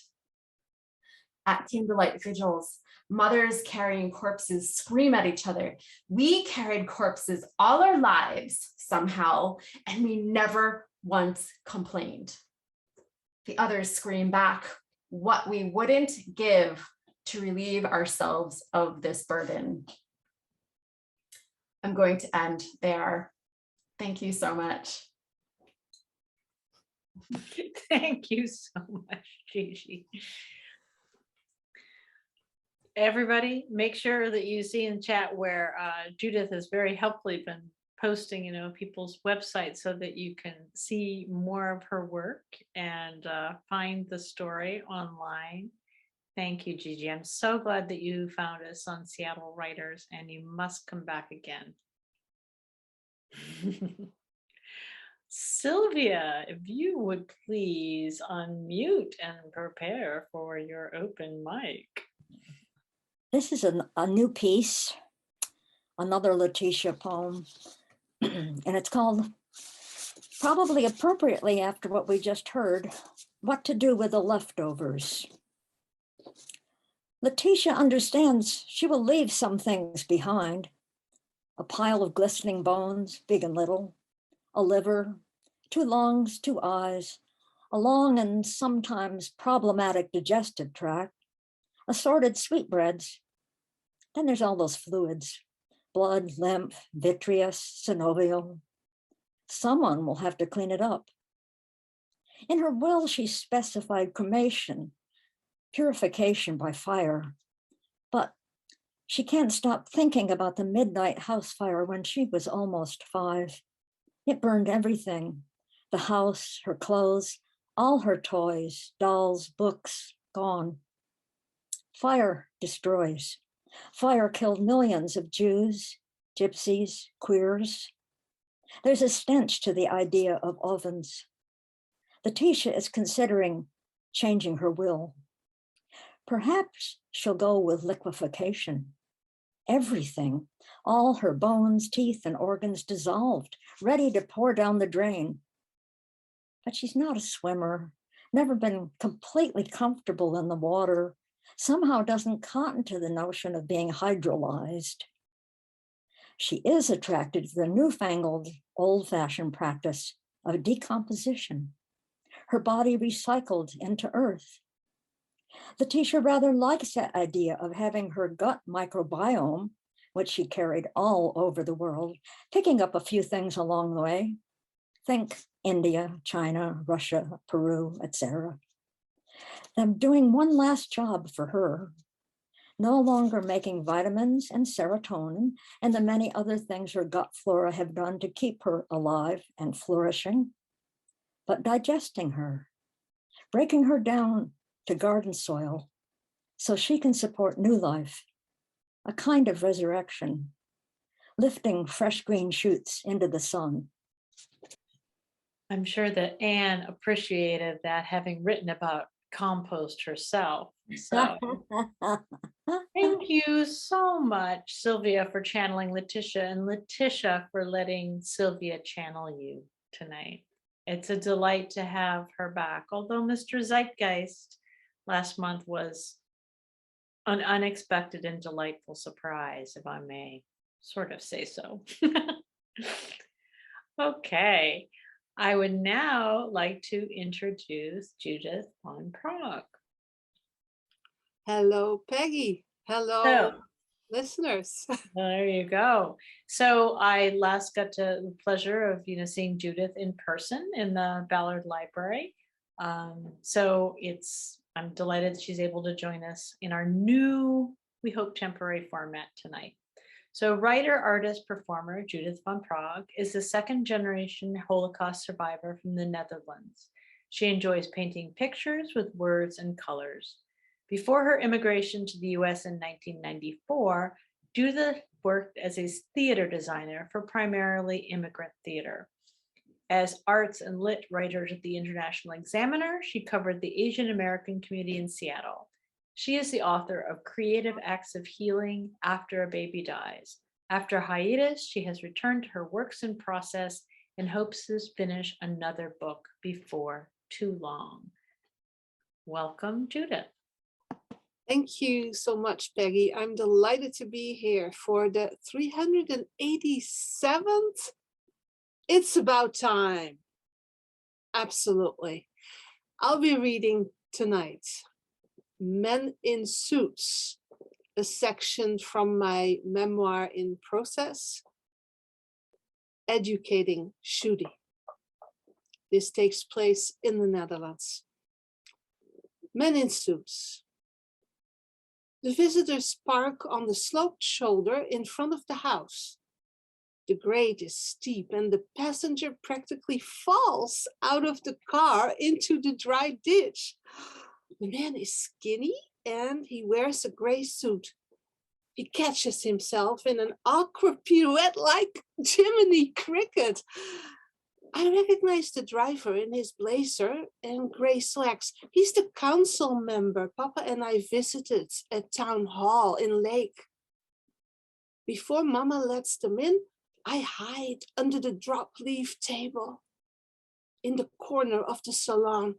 At candlelight vigils, mothers carrying corpses scream at each other. We carried corpses all our lives somehow, and we never once complained. The others scream back what we wouldn't give to relieve ourselves of this burden. I'm going to end there. Thank you so much. Thank you so much, Gigi. Everybody, make sure that you see in chat where Judith has very helpfully been posting, people's websites so that you can see more of her work and find the story online. Thank you, Gigi. I'm so glad that you found us on Seattle Writers, and you must come back again. Sylvia, if you would please unmute and prepare for your open mic. This is a new piece, another Letitia poem, and it's called, probably appropriately after what we just heard, What to Do with the Leftovers. Letitia understands she will leave some things behind. A pile of glistening bones, big and little, a liver, 2 lungs, 2 eyes, a long and sometimes problematic digestive tract, assorted sweetbreads. Then there's all those fluids, blood, lymph, vitreous, synovial. Someone will have to clean it up. In her will, she specified cremation, purification by fire, but she can't stop thinking about the midnight house fire when she was almost 5. It burned everything, the house, her clothes, all her toys, dolls, books, gone. Fire destroys. Fire killed millions of Jews, gypsies, queers. There's a stench to the idea of ovens. Letitia is considering changing her will. Perhaps she'll go with liquefaction. Everything, all her bones, teeth, and organs dissolved, ready to pour down the drain. But she's not a swimmer, never been completely comfortable in the water, somehow doesn't cotton to the notion of being hydrolyzed. She is attracted to the newfangled, old-fashioned practice of decomposition, her body recycled into earth. Letitia rather likes the idea of having her gut microbiome, which she carried all over the world, picking up a few things along the way. Think India, China, Russia, Peru, etc. Them doing one last job for her, no longer making vitamins and serotonin and the many other things her gut flora have done to keep her alive and flourishing, but digesting her, breaking her down to garden soil so she can support new life, a kind of resurrection, lifting fresh green shoots into the sun. I'm sure that Anne appreciated that, having written about compost herself. So thank you so much, Sylvia, for channeling Letitia, and Letitia for letting Sylvia channel you tonight. It's a delight to have her back, although Mr. Zeitgeist last month was an unexpected and delightful surprise, if I may sort of say so. Okay, I would now like to introduce Judith Von Prague. Hello, Peggy. Hello, listeners. There you go. So I last got the pleasure of seeing Judith in person in the Ballard Library. So I'm delighted that she's able to join us in our new, we hope, temporary format tonight. So writer, artist, performer Judith Von Prague is a second-generation Holocaust survivor from the Netherlands. She enjoys painting pictures with words and colors. Before her immigration to the US in 1994, Judith worked as a theater designer for primarily immigrant theater. As arts and lit writer at the International Examiner, she covered the Asian American community in Seattle. She is the author of Creative Acts of Healing After a Baby Dies. After hiatus, she has returned to her works in process and hopes to finish another book before too long. Welcome, Judith. Thank you so much, Peggy. I'm delighted to be here for the 387th. It's about time. Absolutely. I'll be reading tonight Men in Suits, a section from my memoir in process, Educating Shooty. This takes place in the Netherlands. Men in Suits. The visitors park on the sloped shoulder in front of the house. The grade is steep and the passenger practically falls out of the car into the dry ditch. The man is skinny and he wears a gray suit. He catches himself in an awkward pirouette like Jiminy Cricket. I recognize the driver in his blazer and gray slacks. He's the council member Papa and I visited at Town Hall in Lake. Before Mama lets them in, I hide under the drop leaf table in the corner of the salon.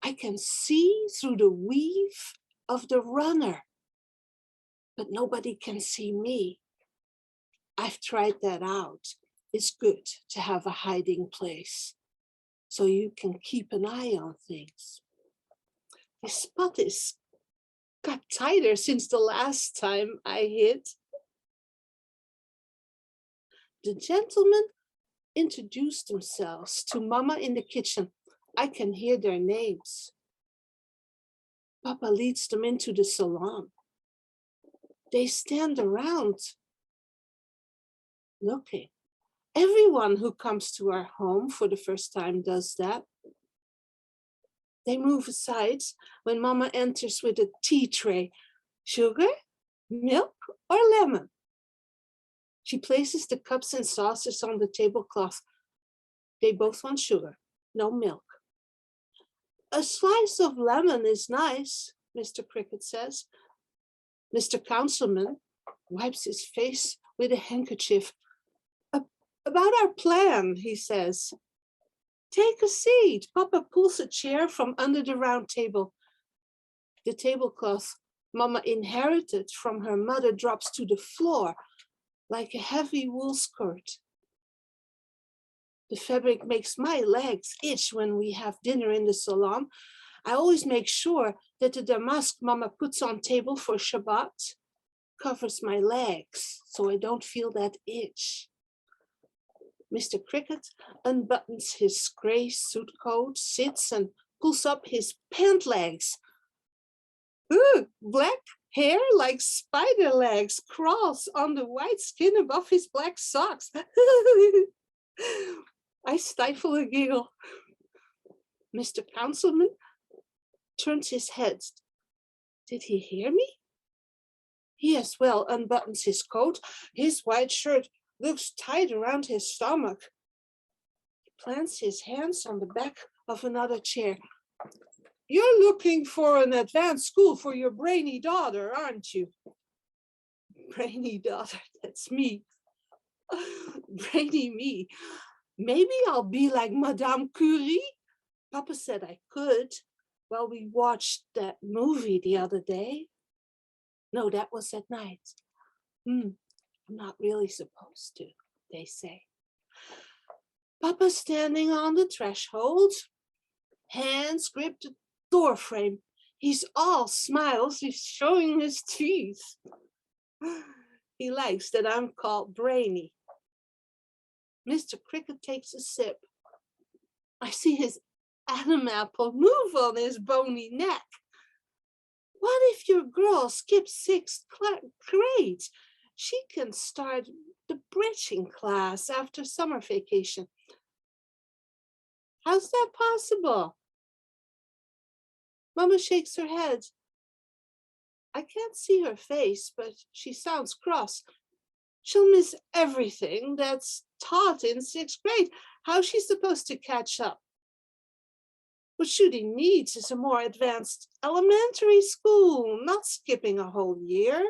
I can see through the weave of the runner, but nobody can see me. I've tried that out. It's good to have a hiding place so you can keep an eye on things. The spot is got tighter since the last time I hid. The gentlemen introduced themselves to Mama in the kitchen. I can hear their names. Papa leads them into the salon. They stand around looking. Everyone who comes to our home for the first time does that. They move aside when Mama enters with a tea tray. Sugar, milk, or lemon? She places the cups and saucers on the tablecloth. They both want sugar, no milk. A slice of lemon is nice, Mr. Cricket says. Mr. Councilman wipes his face with a handkerchief. About our plan, he says. Take a seat. Papa pulls a chair from under the round table. The tablecloth Mama inherited from her mother drops to the floor like a heavy wool skirt. The fabric makes my legs itch when we have dinner in the salon. I always make sure that the damask Mama puts on table for Shabbat covers my legs so I don't feel that itch. Mr. Cricket unbuttons his gray suit coat, sits and pulls up his pant legs. Ooh, black hair like spider legs crawls on the white skin above his black socks. I stifle a giggle. Mr. Councilman turns his head. Did he hear me? He as well unbuttons his coat. His white shirt looks tight around his stomach. He plants his hands on the back of another chair. You're looking for an advanced school for your brainy daughter, aren't you? Brainy daughter, that's me. Brainy me. Maybe I'll be like Madame Curie. Papa said I could while we watched that movie the other day. No, that was at night. I'm not really supposed to, they say. Papa's standing on the threshold, hands gripped the door frame. He's all smiles, he's showing his teeth. He likes that I'm called brainy. Mr. Cricket takes a sip. I see his Adam apple move on his bony neck. What if your girl skips 6th grade? She can start the bridging class after summer vacation. How's that possible? Mama shakes her head. I can't see her face, but she sounds cross. She'll miss everything that's taught in 6th grade. How's she supposed to catch up? What Judy needs is a more advanced elementary school, not skipping a whole year.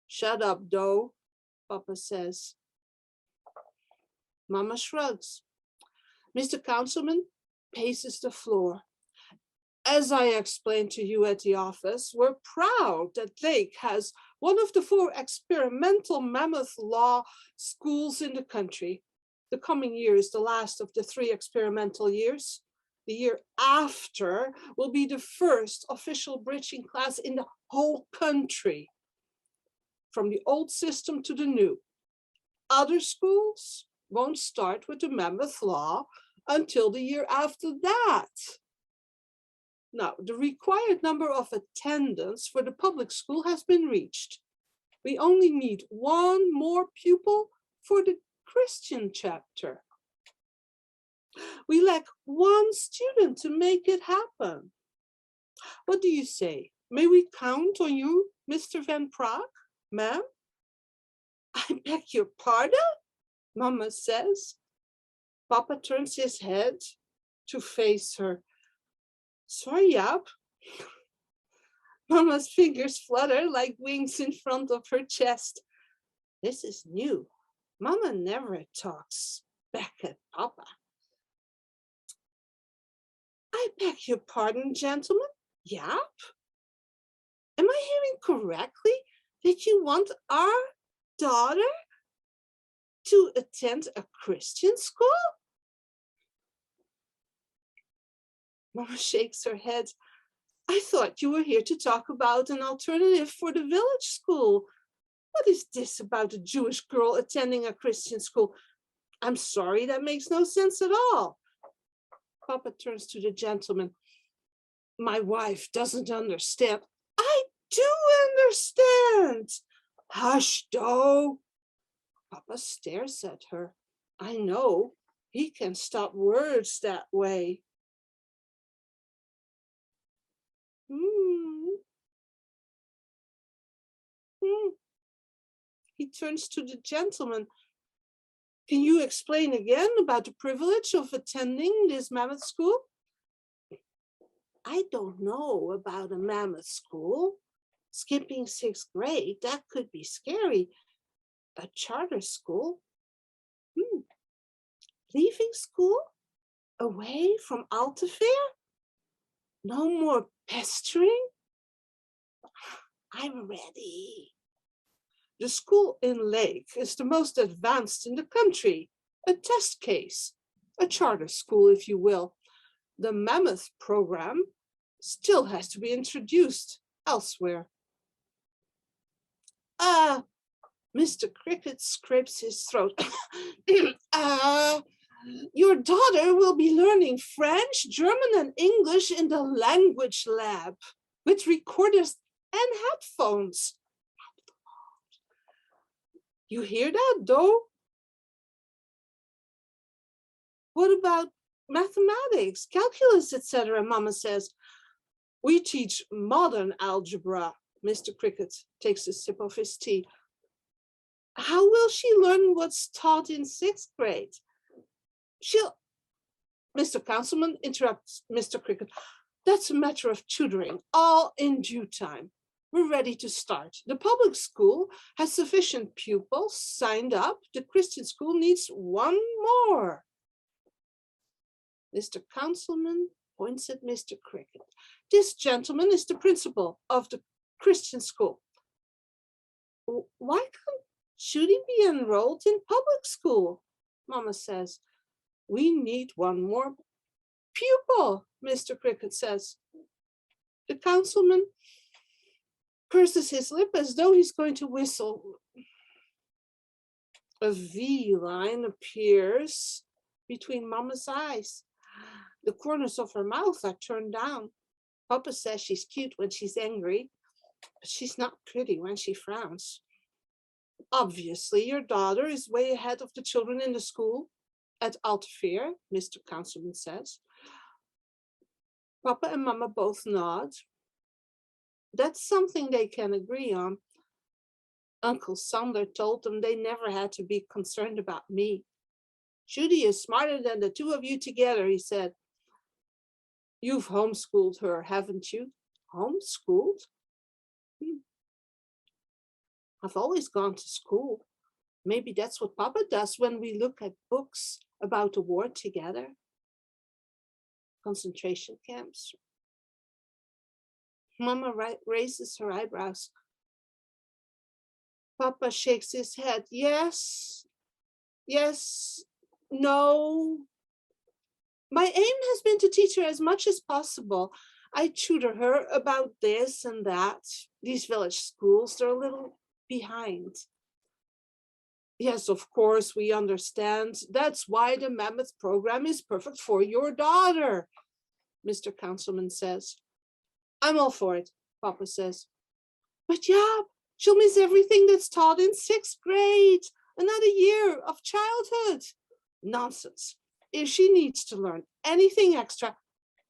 Shut up, Doe, Papa says. Mama shrugs. Mr. Councilman paces the floor. As I explained to you at the office, we're proud that Lake has one of the 4 experimental mammoth law schools in the country. The coming year is the last of the 3 experimental years. The year after will be the first official bridging class in the whole country, from the old system to the new. Other schools won't start with the mammoth law until the year after that. Now, the required number of attendance for the public school has been reached. We only need 1 more pupil for the Christian chapter. We lack 1 student to make it happen. What do you say? May we count on you, Mr. Van Praag, ma'am? I beg your pardon, Mama says. Papa turns his head to face her. Sorry, Jaap. Mama's fingers flutter like wings in front of her chest. This is new. Mama never talks back at Papa. I beg your pardon, gentlemen. Jaap? Am I hearing correctly that you want our daughter to attend a Christian school? Mama shakes her head. I thought you were here to talk about an alternative for the village school. What is this about a Jewish girl attending a Christian school? I'm sorry, that makes no sense at all. Papa turns to the gentleman. My wife doesn't understand. I do understand. Hush, Doe. Papa stares at her. I know. He can stop words that way. He turns to the gentleman. Can you explain again about the privilege of attending this mammoth school? I don't know about a mammoth school. Skipping 6th grade, that could be scary. A charter school? Leaving school? Away from Alteveer? No more pestering? I'm ready. The school in Lake is the most advanced in the country, a test case, a charter school, if you will. The mammoth program still has to be introduced elsewhere. Mr. Cricket scrapes his throat. Your daughter will be learning French, German, and English in the language lab with recorders and headphones. You hear that, Doe? What about mathematics, calculus, etc.? Mama says. We teach modern algebra. Mr. Cricket takes a sip of his tea. How will she learn what's taught in 6th grade? Mr. Councilman interrupts Mr. Cricket. That's a matter of tutoring, all in due time. We're ready to start. The public school has sufficient pupils signed up. The Christian school needs 1 more. Mr. Councilman points at Mr. Cricket. This gentleman is the principal of the Christian school. Why can't Judy be enrolled in public school? Mama says. We need 1 more pupil, Mr. Cricket says. The councilman purses his lip as though he's going to whistle. A V line appears between Mama's eyes. The corners of her mouth are turned down. Papa says she's cute when she's angry, but she's not pretty when she frowns. Obviously, your daughter is way ahead of the children in the school at Alteveer, Mr. Councilman says. Papa and Mama both nod. That's something they can agree on. Uncle Sander told them they never had to be concerned about me. Judy is smarter than the two of you together, he said. You've homeschooled her, haven't you? Homeschooled? I've always gone to school. Maybe that's what Papa does when we look at books about the war together. Concentration camps. Mama raises her eyebrows. Papa shakes his head. Yes, no. My aim has been to teach her as much as possible. I tutor her about this and that. These village schools, they're a little behind. Yes, of course, we understand. That's why the Mammoth program is perfect for your daughter, Mr. Councilman says. I'm all for it, Papa says. But yeah, she'll miss everything that's taught in 6th grade. Another year of childhood. Nonsense. If she needs to learn anything extra,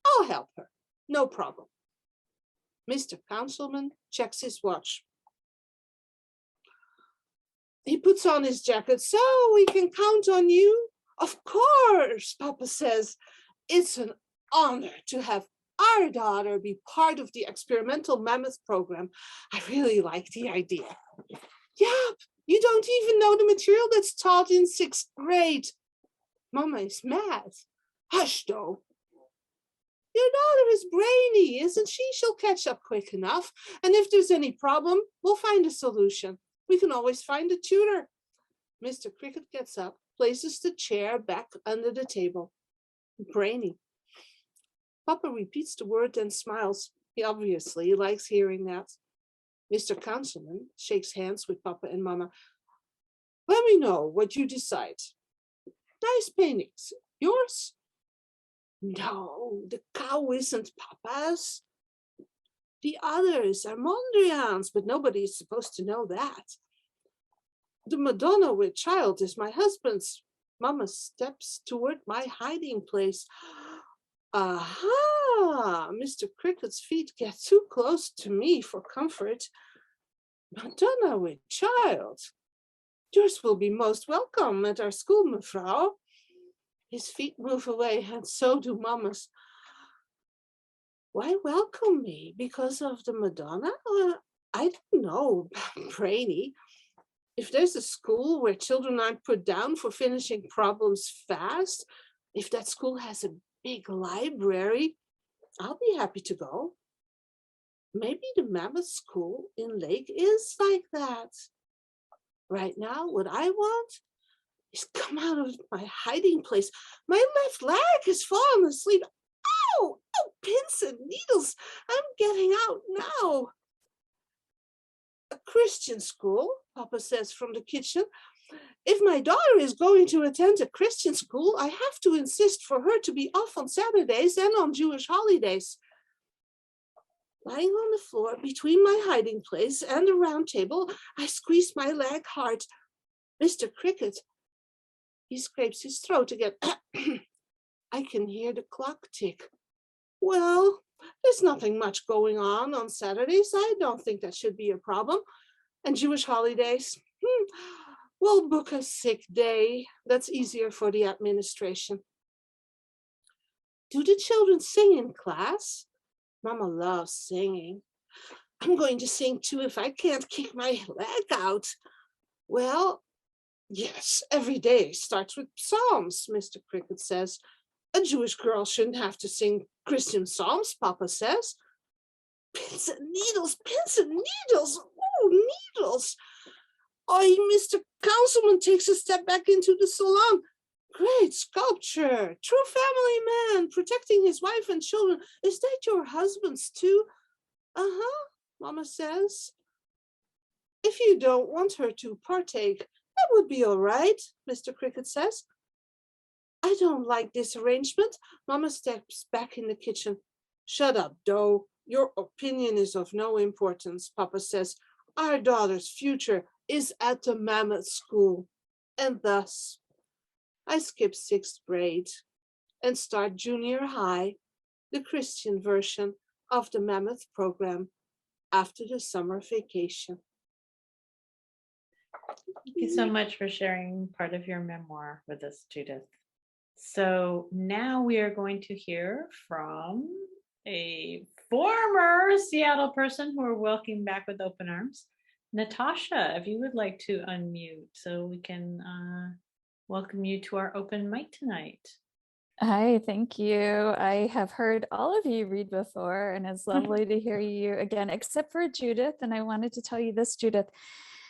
I'll help her. No problem. Mr. Councilman checks his watch. He puts on his jacket. So we can count on you? Of course, Papa says. It's an honor to have our daughter be part of the experimental Mammoth program. I really like the idea. Yeah, you don't even know the material that's taught in 6th grade. Mama is mad. Hush, though. Your daughter is brainy, isn't she? She'll catch up quick enough. And if there's any problem, we'll find a solution. We can always find a tutor. Mr. Cricket gets up, places the chair back under the table. Brainy. Papa repeats the word and smiles. He obviously likes hearing that. Mr. Councilman shakes hands with Papa and Mama. Let me know what you decide. Nice paintings. Yours? No, the cow isn't Papa's. The others are Mondrian's, but nobody is supposed to know that. The Madonna with child is my husband's. Mama steps toward my hiding place. Aha! Mr. Cricket's feet get too close to me for comfort. Madonna with child. Yours will be most welcome at our school, mevrouw. His feet move away, and so do Mama's. Why welcome me? Because of the Madonna? I don't know, brainy. If there's a school where children aren't put down for finishing problems fast, if that school has a big library, I'll be happy to go. Maybe the Mammoth School in Lake is like that. Right now, what I want is come out of my hiding place. My left leg has fallen asleep. Ow! Oh, pins and needles. I'm getting out now. A Christian school, Papa says from the kitchen. If my daughter is going to attend a Christian school, I have to insist for her to be off on Saturdays and on Jewish holidays. Lying on the floor between my hiding place and the round table, I squeeze my leg hard. Mr. Cricket, he scrapes his throat again. I can hear the clock tick. Well, there's nothing much going on Saturdays. I don't think that should be a problem. And Jewish holidays? We'll book a sick day. That's easier for the administration. Do the children sing in class? Mama loves singing. I'm going to sing too if I can't kick my leg out. Well, yes, every day starts with psalms, Mr. Cricket says. A Jewish girl shouldn't have to sing Christian psalms, Papa says. Pins and needles, pins and needles. Oh, needles. Oh, Mr. Councilman takes a step back into the salon. Great sculpture, true family man, protecting his wife and children. Is that your husband's too? Uh-huh, Mama says. If you don't want her to partake, that would be all right, Mr. Cricket says. I don't like this arrangement. Mama steps back in the kitchen. Shut up, Doe. Your opinion is of no importance, Papa says. Our daughter's future is at the Mammoth School. And thus, I skip 6th grade and start junior high, the Christian version of the Mammoth program after the summer vacation. Thank you so much for sharing part of your memoir with us, Judith. So now we are going to hear from a former Seattle person who are welcoming back with open arms. Natasha, if you would like to unmute so we can welcome you to our open mic tonight. Hi, thank you. I have heard all of you read before, and it's lovely to hear you again, except for Judith. And I wanted to tell you this, Judith.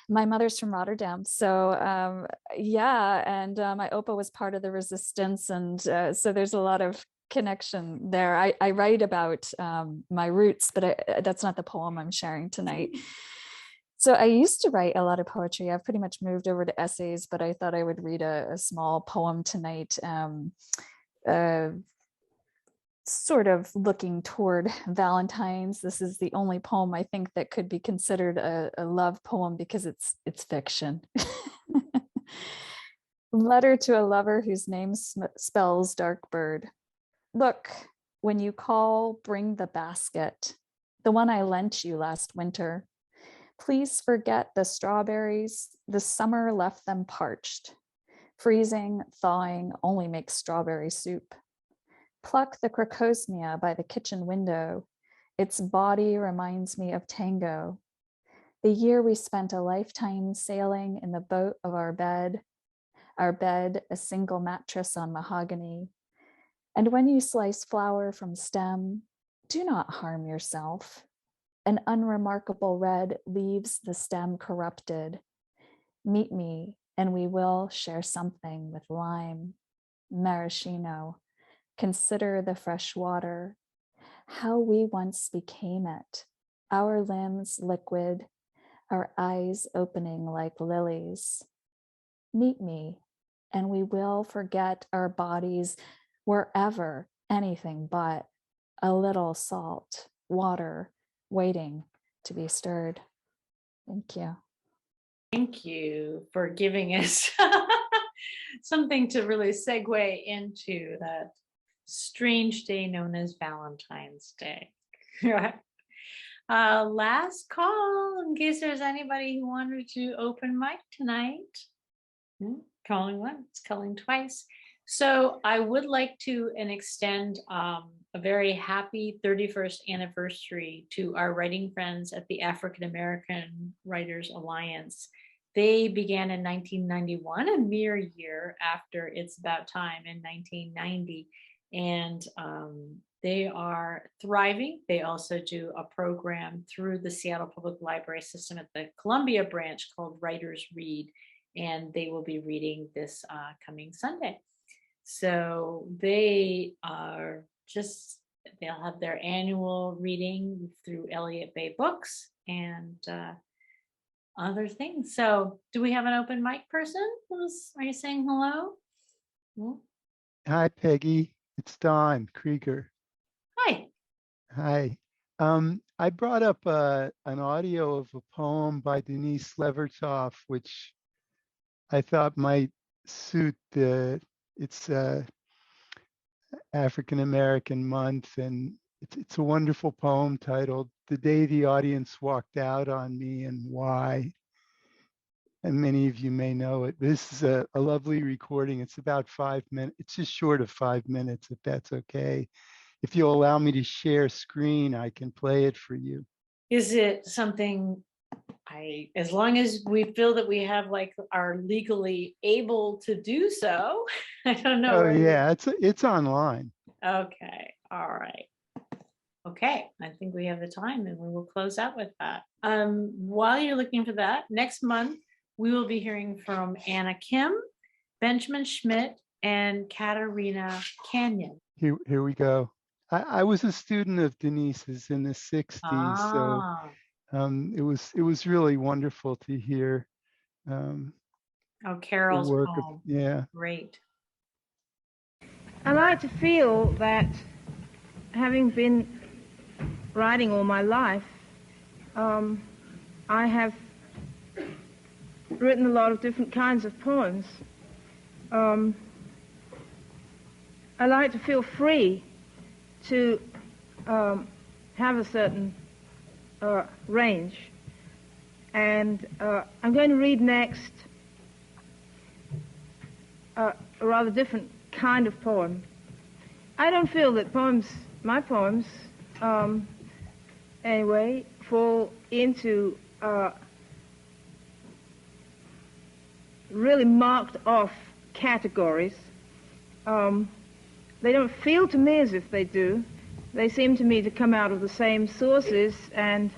My mother's from Rotterdam. So yeah, and my Opa was part of the resistance. And so there's a lot of connection there. I write about my roots, but that's not the poem I'm sharing tonight. So I used to write a lot of poetry. I've pretty much moved over to essays, but I thought I would read a small poem tonight. Sort of looking toward Valentine's. This is the only poem I think that could be considered a love poem because it's fiction. Letter to a lover whose name spells dark bird. Look, when you call, bring the basket, the one I lent you last winter. Please forget the strawberries. The summer left them parched. Freezing, thawing only makes strawberry soup. Pluck the crocosmia by the kitchen window. Its body reminds me of tango. The year we spent a lifetime sailing in the boat of our bed a single mattress on mahogany. And when you slice flower from stem, do not harm yourself. An unremarkable red leaves the stem corrupted. Meet me and we will share something with lime, maraschino. Consider the fresh water, how we once became it, our limbs liquid, our eyes opening like lilies. Meet me, and we will forget our bodies wherever anything but a little salt, water, waiting to be stirred. Thank you. Thank you for giving us something to really segue into that strange day known as Valentine's Day. Last call in case there's anybody who wanted to open mic tonight. Calling once, calling twice. So I would like to extend a very happy 31st anniversary to our writing friends at the African American Writers Alliance. They began in 1991, a mere year after It's About Time in 1990. And they are thriving. They also do a program through the Seattle Public Library system at the Columbia branch called Writers Read, and they will be reading this coming Sunday. So they are they'll have their annual reading through Elliott Bay Books and other things. So do we have an open mic person? Are you saying hello? No? Hi, Peggy. It's Don Krieger. Hi. Hi. I brought up an audio of a poem by Denise Levertov, which I thought might suit it's African American month, and it's a wonderful poem titled "The Day the Audience Walked Out on Me and Why." And many of you may know it. This is a lovely recording. It's about 5 minutes. It's just short of 5 minutes, if that's okay. If you'll allow me to share screen, I can play it for you. Is it something as long as we feel that we have are legally able to do so? I don't know. Oh yeah, it's online. Okay, all right. Okay, I think we have the time and we will close out with that. While you're looking for that, next month, we will be hearing from Anna Kim, Benjamin Schmidt, and Katarina Canyon. Here we go. I was a student of Denise's in the 60s, so it was really wonderful to hear. Carol's work poem. Yeah. Great. I like to feel that having been writing all my life, I have written a lot of different kinds of poems. I like to feel free to have a certain range. And I'm going to read next a rather different kind of poem. I don't feel that my poems, anyway, fall into really marked off categories. They don't feel to me as if they do. They seem to me to come out of the same sources and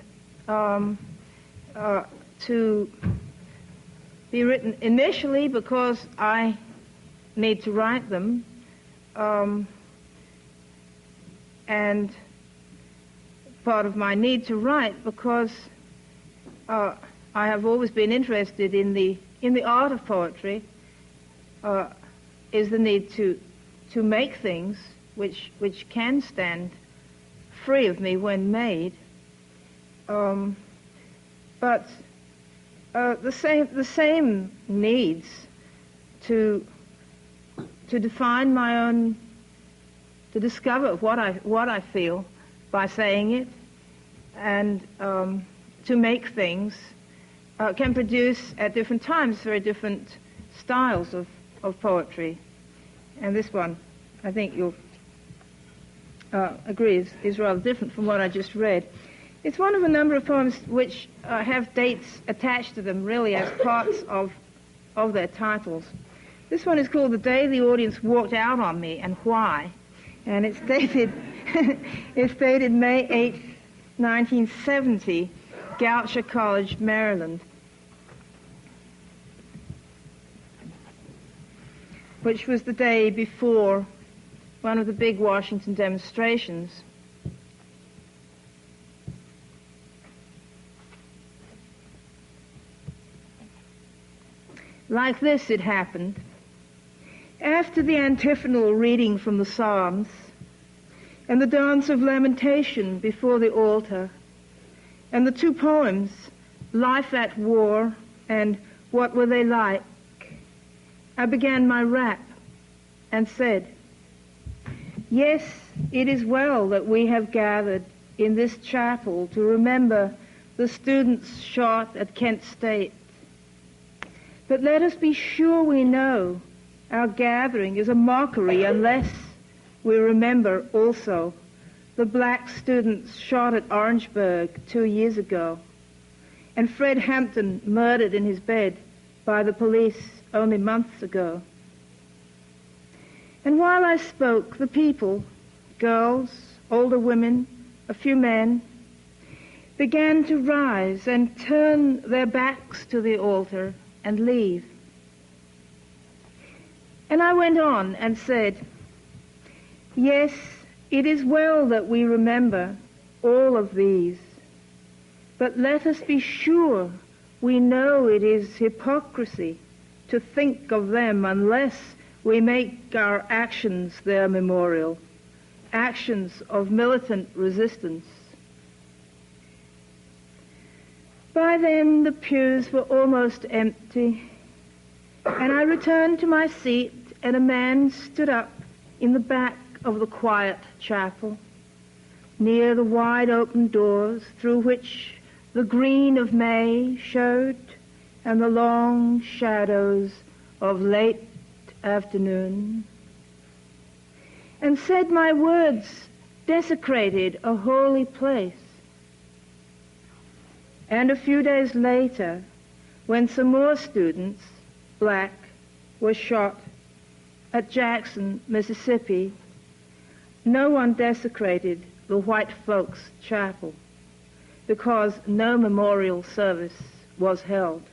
to be written initially because I need to write them, and part of my need to write because I have always been interested in the art of poetry, is the need to make things which can stand free of me when made. But the same needs to define my own, to discover what I feel by saying it, and to make things can produce at different times very different styles of poetry. And this one, I think you'll agree, is rather different from what I just read. It's one of a number of poems which have dates attached to them, really as parts of their titles. This one is called "The Day the Audience Walked Out on Me and Why," and it's dated it's dated May 8th, 1970, Goucher College, Maryland, which was the day before one of the big Washington demonstrations. Like this it happened. After the antiphonal reading from the Psalms and the dance of lamentation before the altar and the two poems, Life at War and What Were They Like, I began my rap and said, "Yes, it is well that we have gathered in this chapel to remember the students shot at Kent State. But let us be sure we know our gathering is a mockery unless we remember also the black students shot at Orangeburg 2 years ago, and Fred Hampton murdered in his bed by the police only months ago." And while I spoke, the people, girls, older women, a few men, began to rise and turn their backs to the altar and leave. And I went on and said, "Yes, it is well that we remember all of these, but let us be sure we know it is hypocrisy to think of them unless we make our actions their memorial, actions of militant resistance." By then the pews were almost empty, and I returned to my seat, and a man stood up in the back of the quiet chapel, near the wide open doors through which the green of May showed and the long shadows of late afternoon, and said my words desecrated a holy place. And a few days later, when some more students, black, were shot at Jackson, Mississippi, no one desecrated the white folks' chapel because no memorial service was held.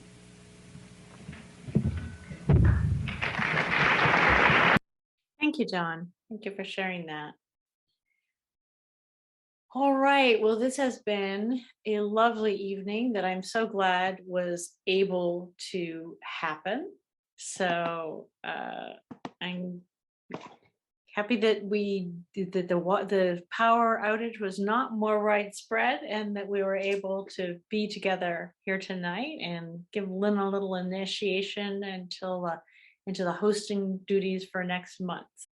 Thank you, John. Thank you for sharing that. All right, well, this has been a lovely evening that I'm so glad was able to happen. So I'm happy that the power outage was not more widespread and that we were able to be together here tonight and give Lynn a little initiation into the hosting duties for next month.